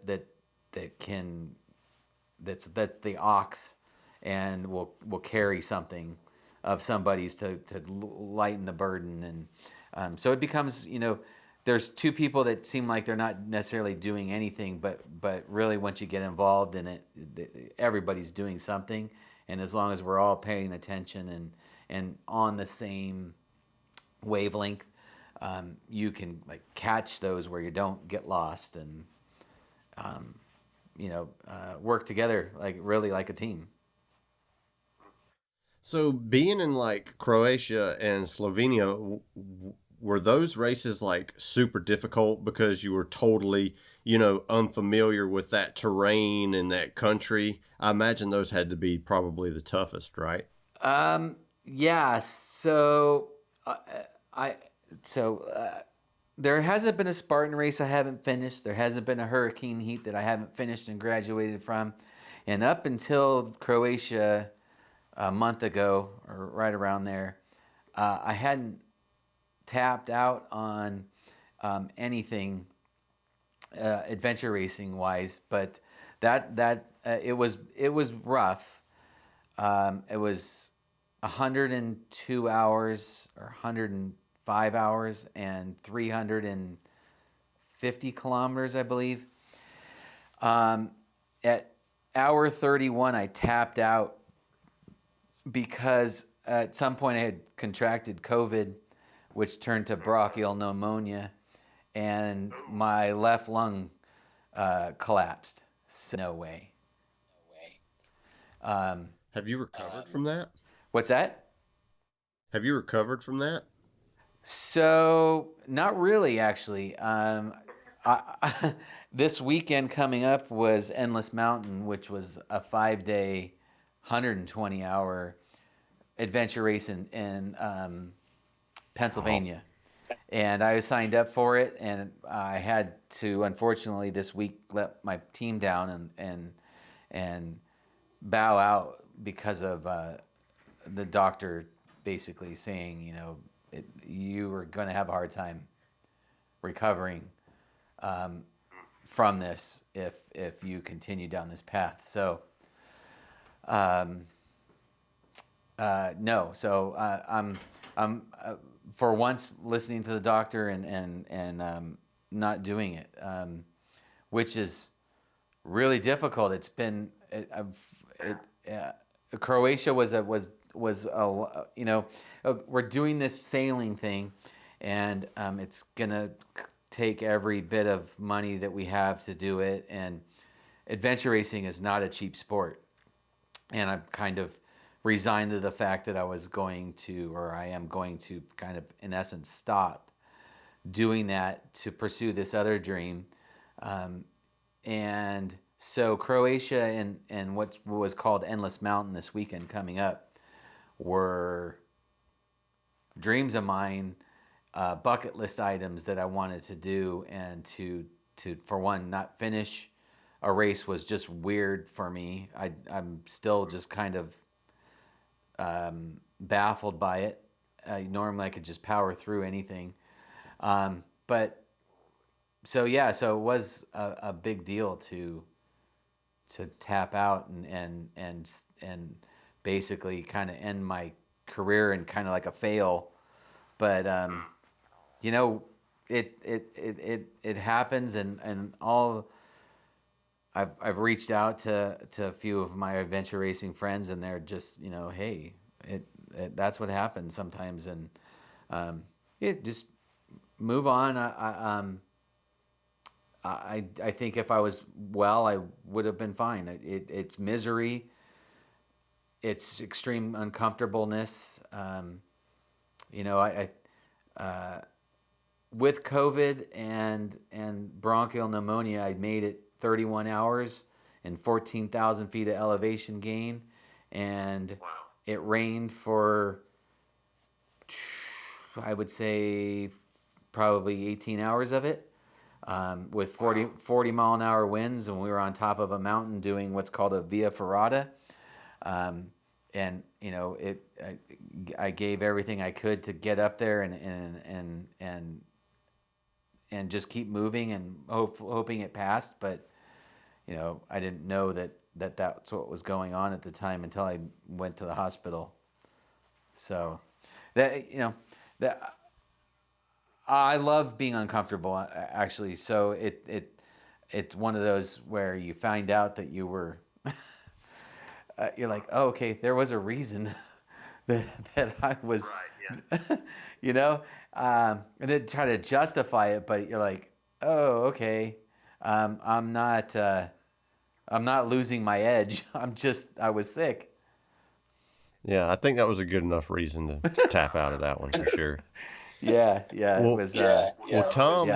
the ox, and will carry something of somebody's to lighten the burden. And so it becomes, there's two people that seem like they're not necessarily doing anything, but really once you get involved in it, everybody's doing something. And as long as we're all paying attention and on the same wavelength, you can like catch those where you don't get lost, and work together really like a team. So being in like Croatia and Slovenia, were those races like super difficult because you were totally, unfamiliar with that terrain and that country? I imagine those had to be probably the toughest, right? Yeah. So there hasn't been a Spartan race I haven't finished. There hasn't been a Hurricane Heat that I haven't finished and graduated from. And up until Croatia a month ago, or right around there, I hadn't tapped out on anything adventure racing wise, but it was rough. It was 102 hours or 105 hours and 350 kilometers, I believe. At hour 31, I tapped out because at some point I had contracted COVID, which turned to bronchial pneumonia, and my left lung collapsed. So no way. Have you recovered from that? What's that? Have you recovered from that? So not really, actually. This weekend coming up was Endless Mountain, which was a 5-day, 120-hour adventure race in Pennsylvania. And I was signed up for it, and I had to, unfortunately, this week let my team down and bow out because of the doctor basically saying, you were going to have a hard time recovering from this if you continue down this path. So, no. So I'm for once listening to the doctor and not doing it, which is really difficult. It's been Croatia was we're doing this sailing thing, and it's gonna take every bit of money that we have to do it. And adventure racing is not a cheap sport, and I'm kind of resigned to the fact that I am going to kind of, in essence, stop doing that to pursue this other dream. And so Croatia and what was called Endless Mountain this weekend coming up were dreams of mine, bucket list items that I wanted to do, and to for one, not finish a race was just weird for me. I'm still just kind of baffled by it. Normally I could just power through anything. But so it was a big deal to tap out and basically kind of end my career in kind of like a fail. But it happens, and all I've reached out to a few of my adventure racing friends, and they're just, hey, that's what happens sometimes, and just move on. I think if I was well, I would have been fine. It's misery, it's extreme uncomfortableness. With COVID and bronchial pneumonia, I made it 31 hours and 14,000 feet of elevation gain, and wow. It rained for, I would say, probably 18 hours of it, with 40 mile an hour winds, and we were on top of a mountain doing what's called a via ferrata. I gave everything I could to get up there and just keep moving and hoping it passed. But, I didn't know that's what was going on at the time until I went to the hospital. So I love being uncomfortable, actually. So it's one of those where you find out that you were, you're like, oh, okay, there was a reason that I was, right, yeah. And then try to justify it, but you're like, oh, okay, I'm not losing my edge. I was sick. Yeah, I think that was a good enough reason to tap out of that one for sure. Yeah, well, it was. Well, Tom,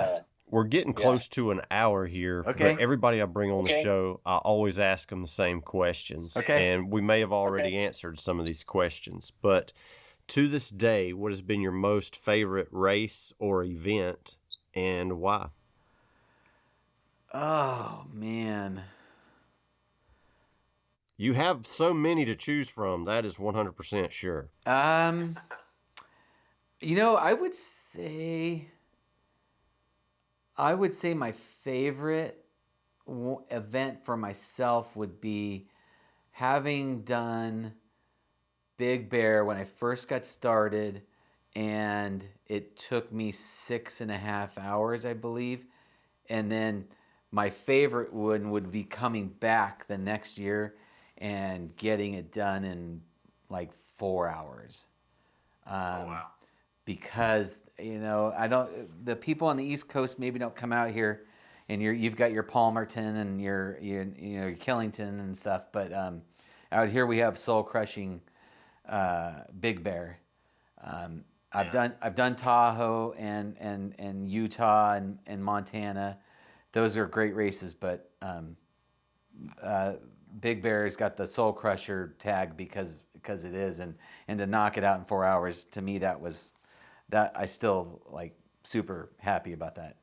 we're getting close to an hour here. Okay. But everybody I bring on the show, I always ask them the same questions. Okay. And we may have already answered some of these questions, but to this day, what has been your most favorite race or event, and why? Oh, man. You have so many to choose from. That is 100% sure. I would say my favorite event for myself would be having done Big Bear when I first got started, and it took me 6.5 hours, I believe. And then my favorite one would be coming back the next year and getting it done in like 4 hours. Oh, wow. Because, the people on the East Coast maybe don't come out here, and you've got your Palmerton and your Killington and stuff, but out here we have soul crushing Big Bear. I've done Tahoe and Utah and Montana. Those are great races, but Big Bear's got the soul crusher tag because it is, and to knock it out in 4 hours, to me that I still like super happy about that.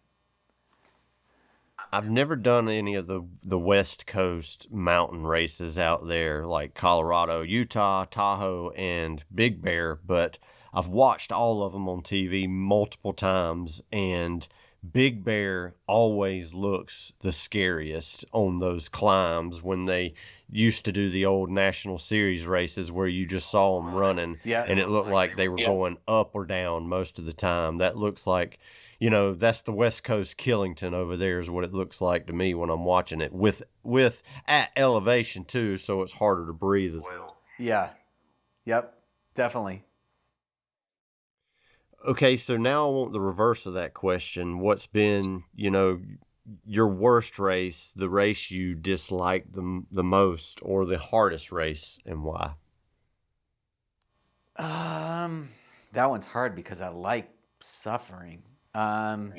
I've never done any of the West Coast mountain races out there, like Colorado, Utah, Tahoe, and Big Bear, but I've watched all of them on TV multiple times, and Big Bear always looks the scariest on those climbs when they used to do the old National Series races where you just saw them running, and it looked like they were going up or down most of the time. That looks like, that's the West Coast Killington over there is what it looks like to me when I'm watching it with at elevation too, so it's harder to breathe as well. Yeah. Yep. Definitely. Okay, so now I want the reverse of that question. What's been, your worst race, the race you disliked the most, or the hardest race, and why? That one's hard because I like suffering. I've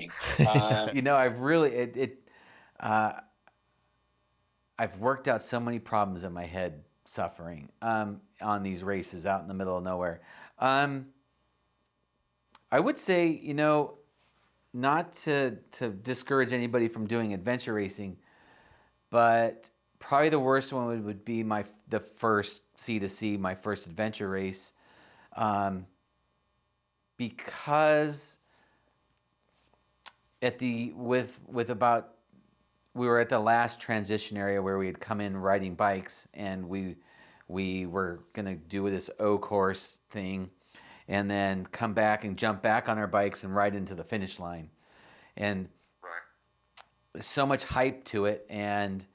worked out so many problems in my head suffering on these races out in the middle of nowhere. I would say, not to discourage anybody from doing adventure racing, but probably the worst one would be the first C2C, my first adventure race, because we were at the last transition area where we had come in riding bikes, and we were gonna do this O course thing, and then come back and jump back on our bikes and ride into the finish line, and there's so much hype to it, and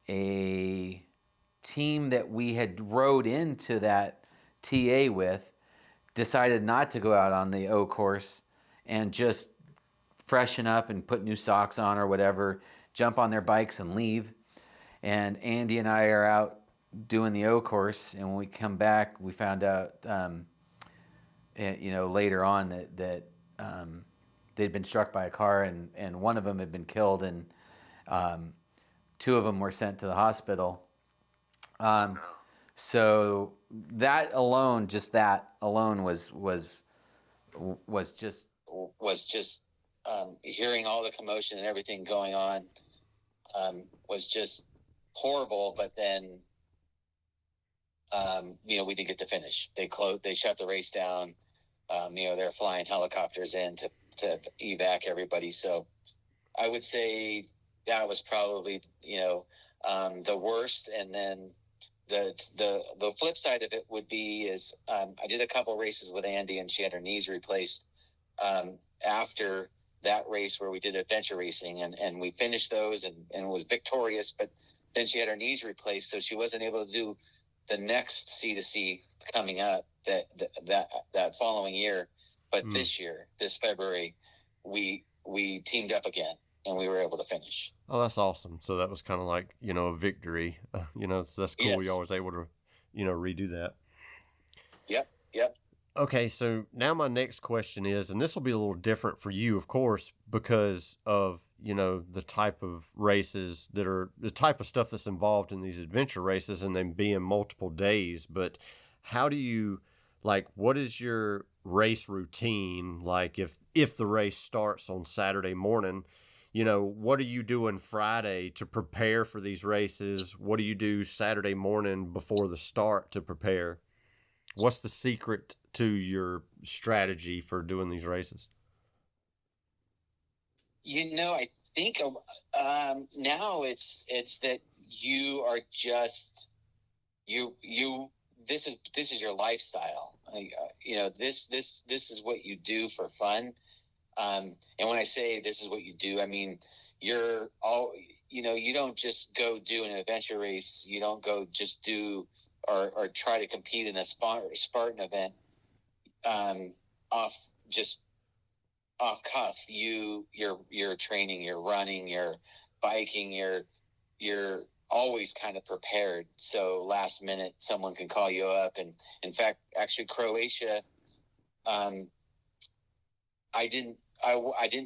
a team that we had rode into that TA with decided not to go out on the O course and just freshen up and put new socks on or whatever, jump on their bikes and leave. And Andy and I are out doing the O course, and when we come back, we found out, later on that they'd been struck by a car, and one of them had been killed, and two of them were sent to the hospital. So that alone was just hearing all the commotion and everything going on was just horrible. But then we didn't get to finish. They shut the race down. They're flying helicopters in to evac everybody. So I would say that was probably the worst. And then the flip side of it would be I did a couple races with Andy, and she had her knees replaced after that race where we did adventure racing, and we finished those and was victorious, but then she had her knees replaced, so she wasn't able to do the next C2C coming up that following year. But this year, this February, we teamed up again, and we were able to finish. Oh, that's awesome. So that was kind of like, a victory. So that's cool. Yes. Y'all was able to, redo that. Yep. Okay, so now my next question is, and this will be a little different for you, of course, because of, the type of races the type of stuff that's involved in these adventure races and them being multiple days. But how do you, what is your race routine? Like if the race starts on Saturday morning, what are you doing Friday to prepare for these races? What do you do Saturday morning before the start to prepare? What's the secret to your strategy for doing these races? I think now it's that you are just this is your lifestyle. This is what you do for fun. And when I say this is what you do, I mean you're all you don't just go do an adventure race. You don't go just do or try to compete in a Spartan event off cuff. You're training, you're running, you're biking, you're always kind of prepared. So last minute someone can call you up. And in fact, actually Croatia, I didn't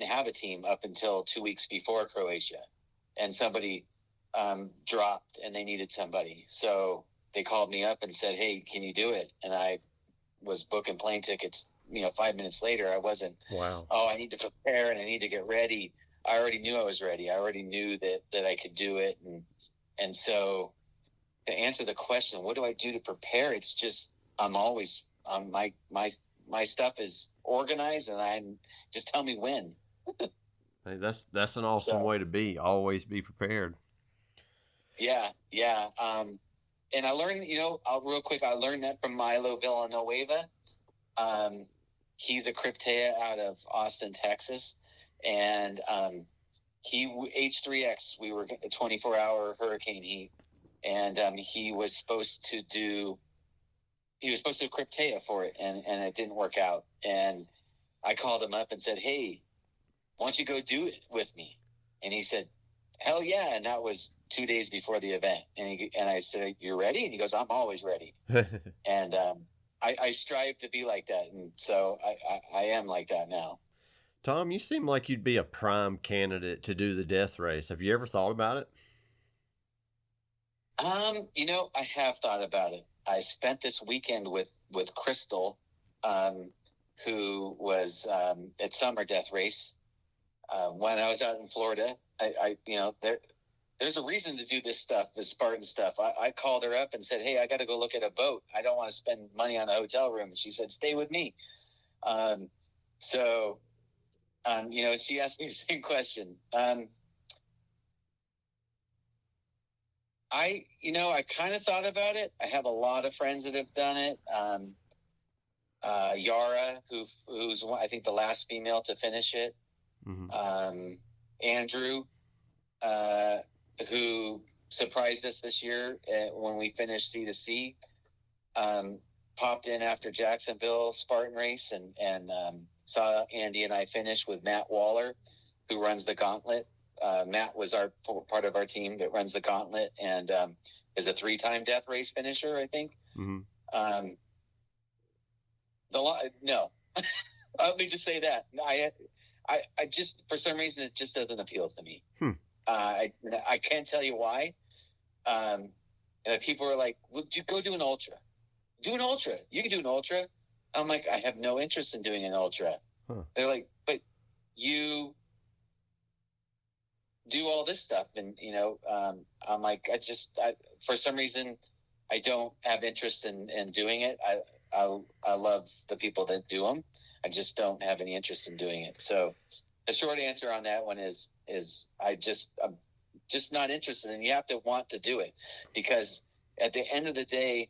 have a team up until 2 weeks before Croatia, and somebody dropped and they needed somebody. So they called me up and said, "Hey, can you do it?" And I was booking plane tickets. 5 minutes later, I wasn't. Wow. Oh, I need to prepare and I need to get ready. I already knew I was ready. I already knew that I could do it. And so to answer the question, what do I do to prepare? It's just, I'm always, my stuff is organized, and just tell me when. Hey, that's an awesome way to be. Always be prepared. Yeah. And I learned, real quick, I learned that from Milo Villanueva. He's a Cryptea out of Austin, Texas. And he H3X, we were a 24-hour Hurricane Heat. And he was supposed to do he was supposed to Cryptea for it, and it didn't work out. And I called him up and said, hey, why don't you go do it with me? And he said, hell yeah. And that was 2 days before the event. And I said, you're ready? And he goes, I'm always ready. And I strive to be like that. And so I am like that now. Tom, you seem like you'd be a prime candidate to do the death race. Have you ever thought about it? You know, I have thought about it. I spent this weekend with Crystal, who was at Summer Death Race. When I was out in Florida, I you know, there's a reason to do this stuff, this Spartan stuff. I called her up and said, hey, I got to go look at a boat. I don't want to spend money on a hotel room. And she said, stay with me. You know, she asked me the same question. I've kind of thought about it. I have a lot of friends that have done it. Yara, who's I think the last female to finish it. Mm-hmm. Andrew, who surprised us this year when we finished C2C, popped in after Jacksonville Spartan race and saw Andy and I finish with Matt Waller, who runs the gauntlet. Matt was part of our team that runs the gauntlet and is a 3-time death race finisher, I think. Mm-hmm. No, let me just say that I just, for some reason, it just doesn't appeal to me. I can't tell you why. People are like, well, you go do an ultra. Do an ultra. You can do an ultra. I'm like, I have no interest in doing an ultra. Huh. They're like, but you do all this stuff. And, you know, I'm like, for some reason, I don't have interest in doing it. I love the people that do them. I just don't have any interest in doing it. So the short answer on that one is I'm just not interested. And you have to want to do it, because at the end of the day,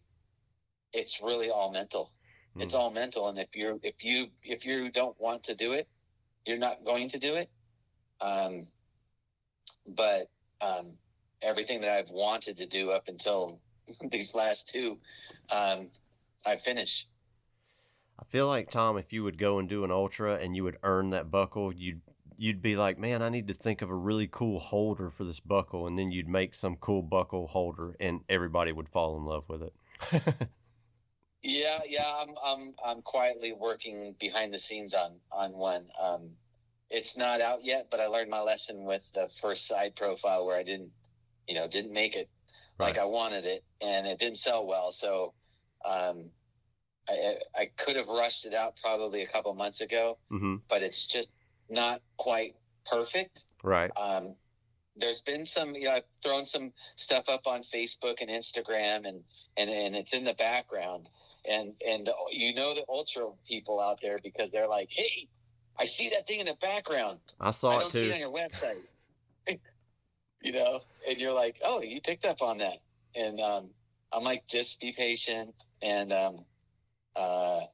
it's really all mental. It's all mental. And if you don't want to do it, you're not going to do it. But everything that I've wanted to do up until these last two, I finished. I feel like, Tom, if you would go and do an ultra and you would earn that buckle, you'd be like, man, I need to think of a really cool holder for this buckle, and then you'd make some cool buckle holder, and everybody would fall in love with it. Yeah, I'm quietly working behind the scenes on one. It's not out yet, but I learned my lesson with the first side profile where I didn't make it like I wanted it, and it didn't sell well. So I could have rushed it out probably a couple months ago, mm-hmm. but it's just not quite perfect. Right. There's been some, I've thrown some stuff up on Facebook and Instagram, and it's in the background, and the ultra people out there, because they're like, hey, I see that thing in the background. I saw it too. I don't see it on your website. And you're like, oh, you picked up on that. And I'm like, just be patient. And the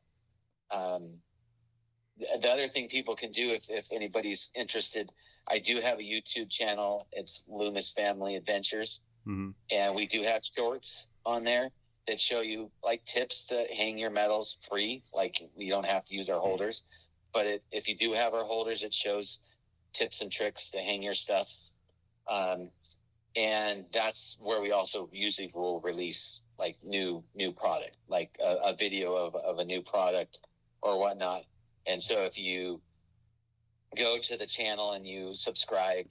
other thing people can do, if anybody's interested, I do have a YouTube channel. It's Loomis Family Adventures. Mm-hmm. And we do have shorts on there that show you like tips to hang your medals free. Like, you don't have to use our holders. But if you do have our holders, it shows tips and tricks to hang your stuff. And that's where we also usually will release like new product, like a video of a new product or whatnot. And so if you go to the channel and you subscribe,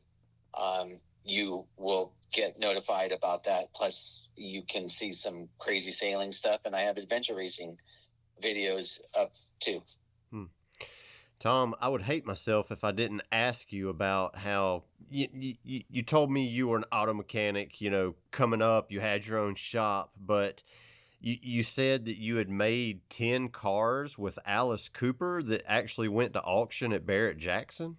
you will get notified about that. Plus you can see some crazy sailing stuff, and I have adventure racing videos up too. Tom, I would hate myself if I didn't ask you about how you told me you were an auto mechanic, coming up, you had your own shop, but you said that you had made 10 cars with Alice Cooper that actually went to auction at Barrett-Jackson?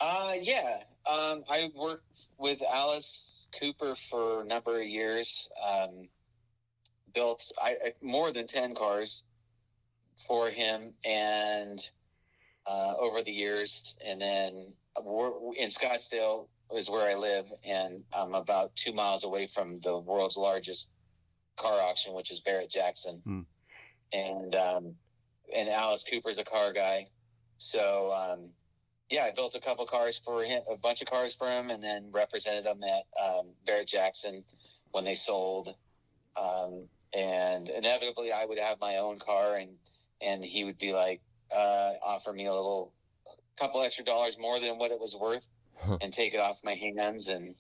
Yeah. I worked with Alice Cooper for a number of years, built more than 10 cars for him, and over the years, and then in Scottsdale is where I live, and I'm about 2 miles away from the world's largest car auction, which is Barrett Jackson. And Alice Cooper's a car guy. So, I built a couple cars for him, a bunch of cars for him, and then represented them at Barrett Jackson when they sold. And inevitably I would have my own car, and he would be like, offer me a couple extra dollars more than what it was worth and take it off my hands. And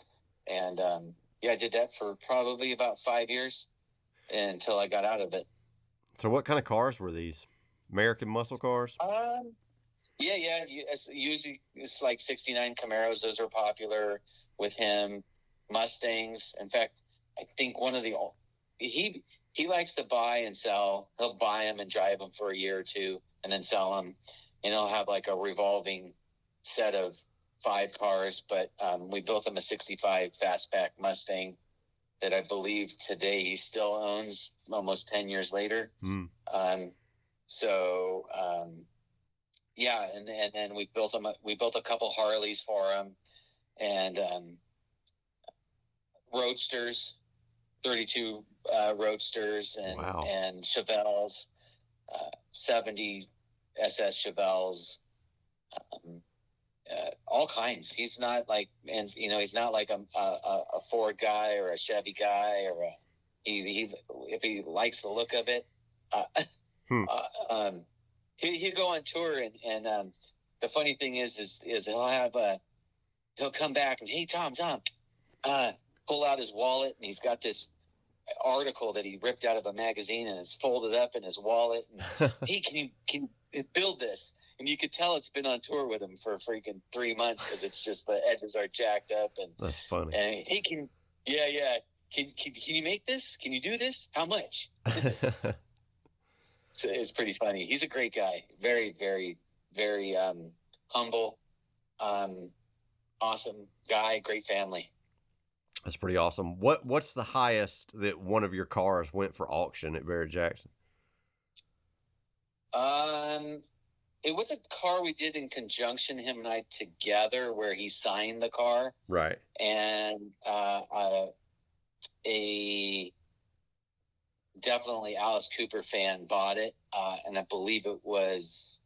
I did that for probably about 5 years until I got out of it. So what kind of cars were these? American muscle cars? Usually it's like 69 Camaros. Those are popular with him. Mustangs. In fact, I think he likes to buy and sell. He'll buy them and drive them for a year or two and then sell them. And he'll have like a revolving set of 5 cars. But we built him a 65 Fastback Mustang that I believe today he still owns almost 10 years later. And then we built a couple Harleys for him, and Roadsters, 32 Roadsters, and Chevelles, 70 SS Chevelles, all kinds. He's not like, he's not like a Ford guy or a Chevy guy, or if he likes the look of it, he'll go on tour, and the funny thing is he'll come back and, hey, Tom, pull out his wallet, and he's got this article that he ripped out of a magazine, and it's folded up in his wallet. And, hey, can you build this? And you could tell it's been on tour with him for freaking 3 months, because it's just the edges are jacked up. And that's funny. And hey, can you make this? Can you do this? How much? So it's pretty funny. He's a great guy. Very, very, very humble, awesome guy. Great family. That's pretty awesome. What's the highest that one of your cars went for auction at Barrett Jackson? It was a car we did in conjunction, him and I together, where he signed the car. Right. And a definitely Alice Cooper fan bought it, and I believe it was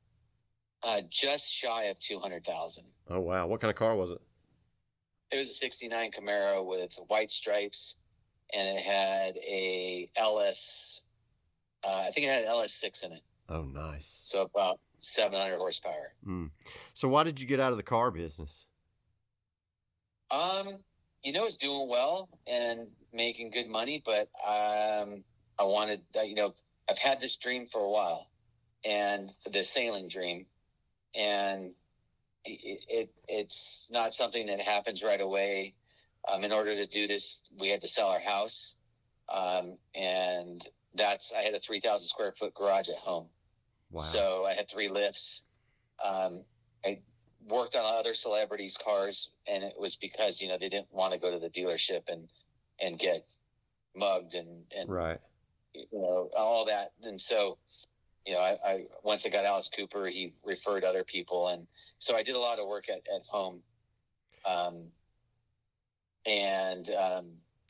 just shy of $200,000. Oh wow! What kind of car was it? It was a '69 Camaro with white stripes, and it had a LS. I think it had an LS6 in it. Oh, nice. So about 700 horsepower. So why did you get out of the car business? It's doing well and making good money, but I wanted, I've had this dream for a while, and the sailing dream, and it's not something that happens right away. In order to do this, we had to sell our house, and I had a 3,000 square foot garage at home. Wow. So I had 3 lifts. I worked on other celebrities' cars, and it was because, they didn't want to go to the dealership and get mugged and right. All that. And so, I once I got Alice Cooper, he referred other people. And so I did a lot of work at home.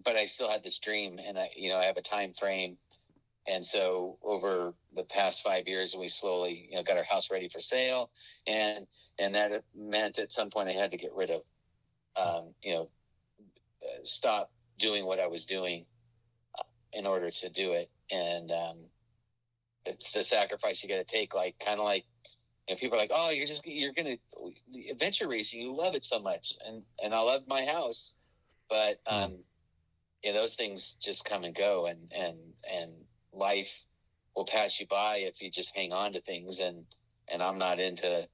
But I still had this dream, and I have a time frame. And so over the past 5 years, we slowly, got our house ready for sale. And that meant at some point I had to get rid of, stop doing what I was doing in order to do it. And it's the sacrifice you got to take, people are like, oh, you're going to adventure racing. You love it so much. And I love my house, but, those things just come and go, and life will pass you by if you just hang on to things. And I'm not into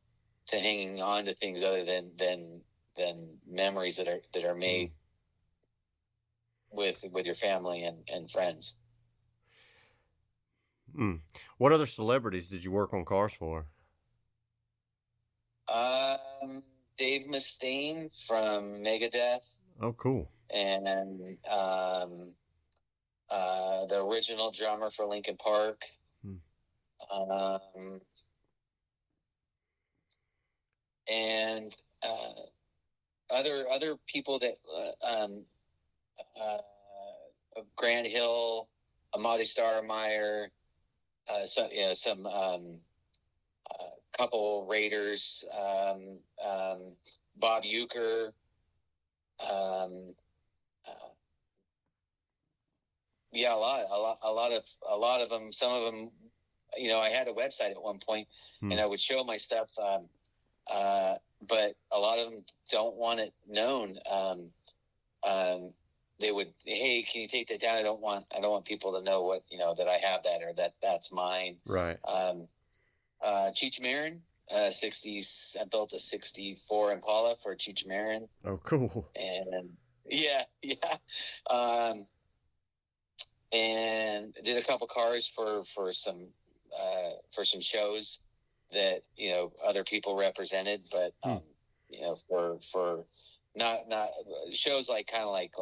hanging on to things other than memories that are made with your family and friends. What other celebrities did you work on cars for? Dave Mustaine from Megadeth. Oh, cool. And the original drummer for Linkin Park. And other people that Grant Hill, Amadi Starmeyer, some couple Raiders, Bob Euchre, a lot of them. Some of them, I had a website at one point, and I would show my stuff, but a lot of them don't want it known. They would, hey, can you take that down? I don't want people to know what, that I have that, or that's mine. Right. Cheech Marin, 60s. I built a 64 Impala for Cheech Marin. Oh, cool. And and did a couple cars for some shows that, other people represented, but, for not shows like kind of like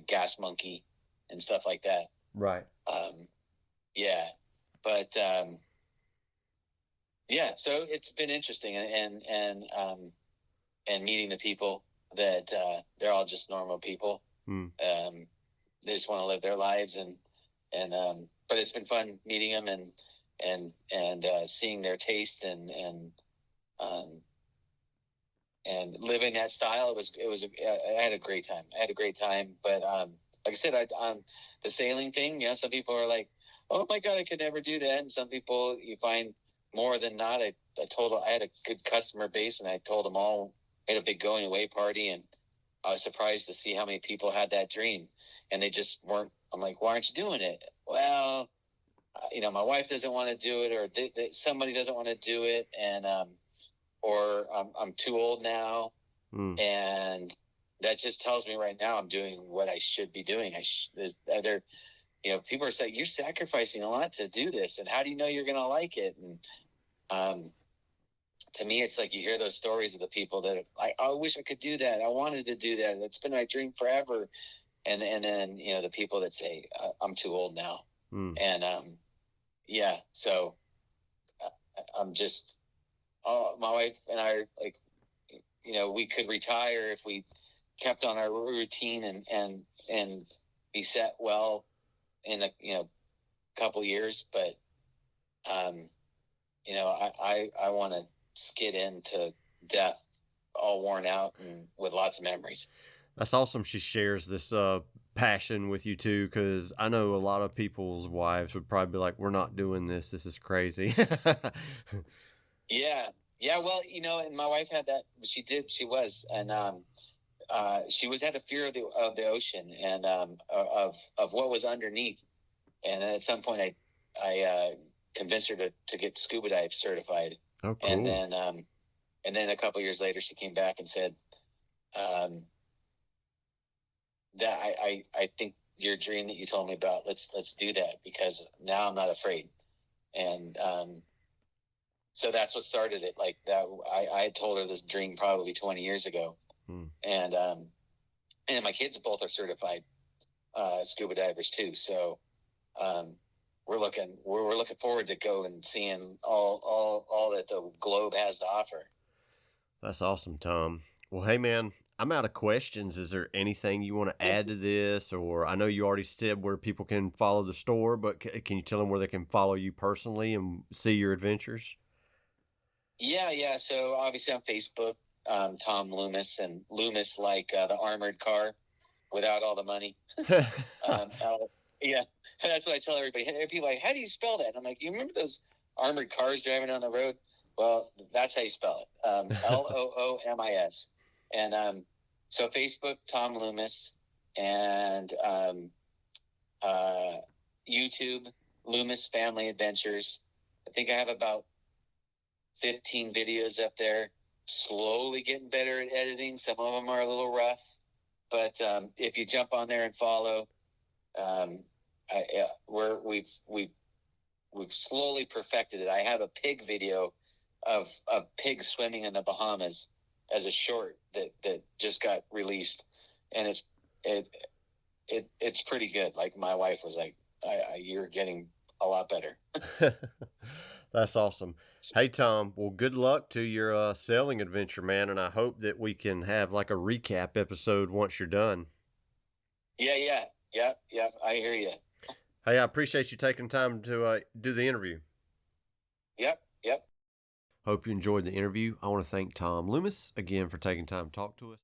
Gas Monkey and stuff like that. Right. But so it's been interesting, and meeting the people that they're all just normal people. They just want to live their lives, and but it's been fun meeting them and seeing their taste and living that style. I had a great time. But like I said, the sailing thing, some people are like, oh my God, I could never do that. And some people you find more than not. I had a good customer base, and I told them all, I had a big going away party, and I was surprised to see how many people had that dream, and they just weren't. I'm like, why aren't you doing it? Well, my wife doesn't want to do it, or somebody doesn't want to do it. And, or I'm too old now. And that just tells me right now I'm doing what I should be doing. People are saying, you're sacrificing a lot to do this, and how do you know you're going to like it? And to me, it's like you hear those stories of the people that I wish I could do that. I wanted to do that. It's been my dream forever. And then, the people that say, I'm too old now. And, so I'm just, my wife and I are like, we could retire if we kept on our routine and be set well in a couple years, but I want to skid into death all worn out and with lots of memories. That's awesome. She shares this passion with you too, because I know a lot of people's wives would probably be like, we're not doing this. This is crazy. Yeah. Well, and my wife had that. She was, and she had a fear of the ocean and of what was underneath. And at some point, I convinced her to get scuba dive certified. Oh, cool. And then a couple of years later, she came back and said, that I think your dream that you told me about, let's do that, because now I'm not afraid. And so that's what started it. Like that, I told her this dream probably 20 years ago. And my kids both are certified scuba divers too. So we're looking forward to go and seeing all that the globe has to offer. That's awesome, Tom. Well, hey man, I'm out of questions. Is there anything you want to add to this? Or I know you already said where people can follow the store, but can you tell them where they can follow you personally and see your adventures? Yeah. So obviously on Facebook, Tom Loomis, and Loomis like the armored car without all the money. Yeah, that's what I tell everybody. People are like, how do you spell that? And I'm like, you remember those armored cars driving down the road? Well, that's how you spell it. Loomis. And so Facebook, Tom Loomis, and YouTube, Loomis Family Adventures. I think I have about 15 videos up there. Slowly getting better at editing. Some of them are a little rough, but if you jump on there and follow, we've slowly perfected it. I have a pig video of pigs swimming in the Bahamas as a short that just got released, and it's pretty good. Like my wife was like, "You're getting a lot better." That's awesome. Hey, Tom, well, good luck to your sailing adventure, man, and I hope that we can have like a recap episode once you're done. Yeah, I hear you. Hey, I appreciate you taking time to do the interview. Yep. Hope you enjoyed the interview. I want to thank Tom Loomis again for taking time to talk to us.